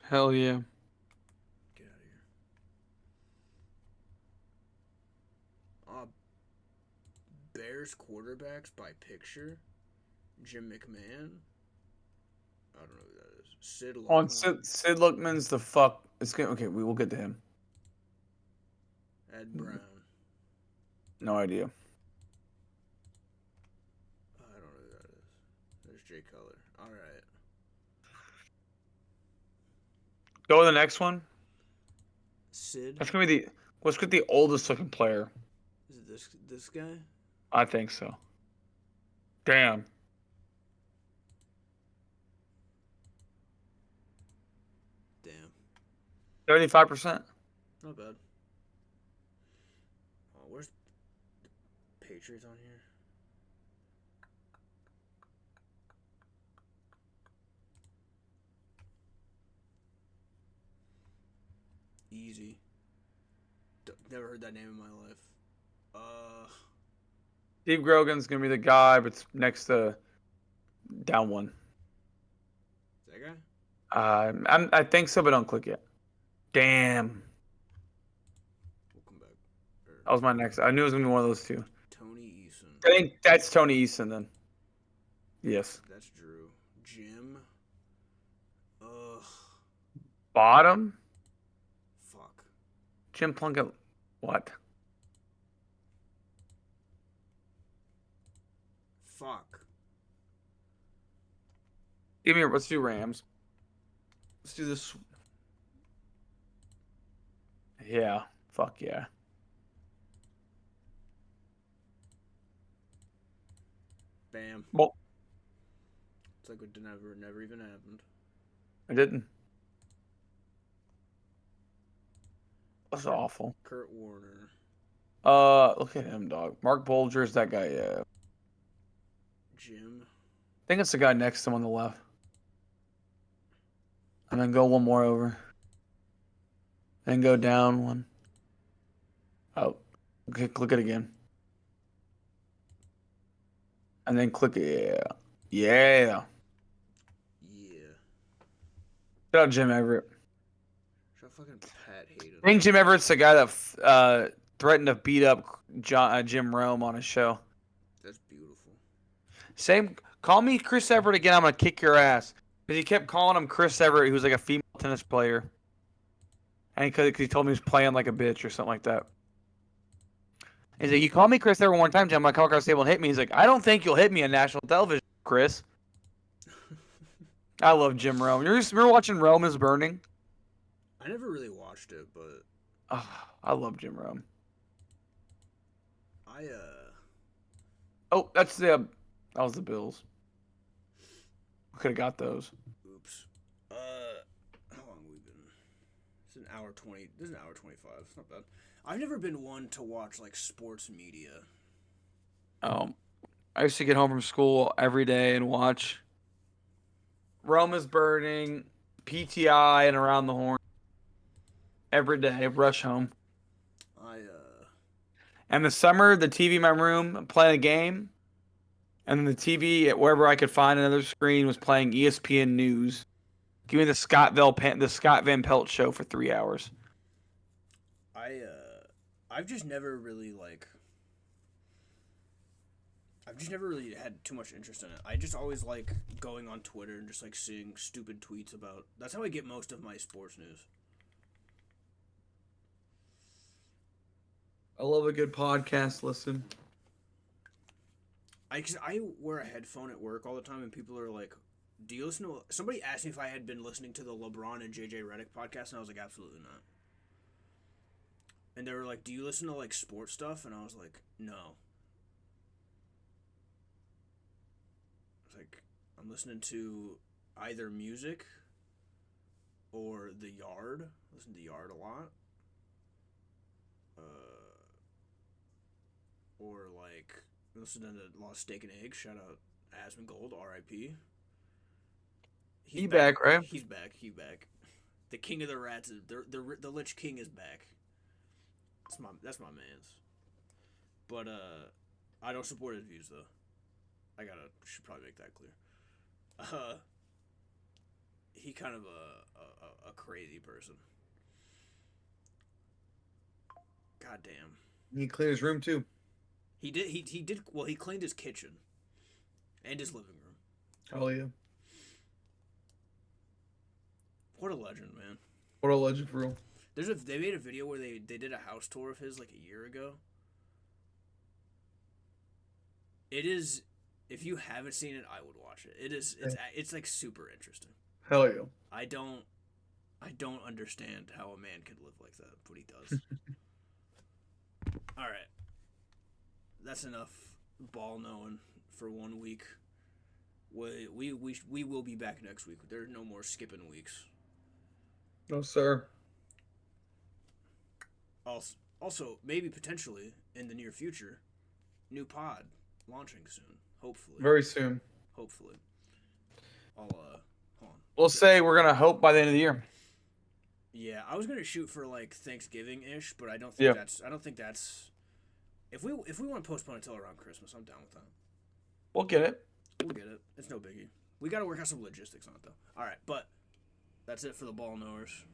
Hell yeah. Get out of here. Bears quarterbacks by picture. Jim McMahon. I don't know who that is. Sid On Luckman. Sid Luckman's the fuck. It's good. Okay, we will get to him. Ed Brown. No idea. I don't know who that is. There's Jay Cutler. All right. Go to the next one. Sid. That's gonna be the. Let's get the oldest looking player. Is it this guy? I think so. Damn. Damn. 35%. Not bad. Oh, where's the Patriots on here? Easy. Never heard that name in my life. Steve Grogan's gonna be the guy, but it's next to down one. Is that guy? I think so, but don't click yet. Damn. We'll come back. That was my next. I knew it was gonna be one of those two. Tony Eason. I think that's Tony Eason then. Yes. That's Drew. Jim. Ugh. Bottom. Fuck. Jim Plunkett. What? Fuck. Give me. Let's do Rams. Let's do this. Yeah. Fuck yeah. Bam. Well, It's like it never even happened. I didn't. That's awful. Kurt Warner. Look at him, dog. Mark Bolger's that guy. Yeah. Jim. I think it's the guy next to him on the left. And then go one more over. Then go down one. Oh. Okay, click it again. And then click it. Yeah. Yeah. Yeah. Shout out Jim Everett. Shout fucking Pat Hayden. I think Jim Everett's the guy that threatened to beat up Jim Rome on his show. That's beautiful. Same. Call me Chris Everett again. I'm gonna kick your ass. Because he kept calling him Chris Everett, who's like a female tennis player. And because he told me he was playing like a bitch or something like that. He's like, you call me Chris Everett one time, Jim. I'm gonna come across the table and hit me. He's like, I don't think you'll hit me on national television, Chris. I love Jim Rome. You remember watching Rome is Burning? I never really watched it, but I love Jim Rome. Oh, that was the Bills. I could have got those. Oops. How long have we been? It's an hour 20. This is an hour 25. It's not bad. I've never been one to watch like sports media. I used to get home from school every day and watch Rome is Burning, PTI, and Around the Horn. Every day, rush home. And the summer, the TV in my room playing a game, and then the TV at wherever I could find another screen was playing ESPN News. Give me the Scott Van Pelt show for 3 hours. I've just never really had too much interest in it. I just always like going on Twitter and just like seeing stupid tweets about. That's how I get most of my sports news. I love a good podcast listen. I wear a headphone at work all the time, and people are like, "Do you listen to?" Somebody asked me if I had been listening to the LeBron and JJ Redick podcast, and I was like, "Absolutely not." And they were like, "Do you listen to like sports stuff?" And I was like, "No." I was like, "I'm listening to either music or The Yard. I listen to The Yard a lot. Or like listening to a lot of Steak and Eggs. Shout out Asmongold, R.I.P. He's He back. back, right? He's back. He's back. The king of the rats. The Lich King is back. That's my man's. But I don't support his views though. Should probably make that clear. Uh, he kind of a crazy person. God damn. He cleaned his room too. He did. He did. Well, he cleaned his kitchen and his living room. Hell yeah. What a legend, man. What a legend for real. They made a video where they did a house tour of his like a year ago. It is, if you haven't seen it, I would watch it. It's like super interesting. Hell yeah. I don't understand how a man could live like that, but he does. All right, that's enough ball knowing for 1 week. We will be back next week. There's no more skipping weeks. No, sir. Also, maybe potentially in the near future, new pod launching soon. Hopefully. Very soon. Hopefully. Hold on. We'll say we're gonna hope by the end of the year. Yeah, I was gonna shoot for like Thanksgiving ish, but I don't think that's. If we want to postpone until around Christmas, I'm down with that. We'll get it. We'll get it. It's no biggie. We got to work out some logistics on it though. All right, but that's it for the ball knowers.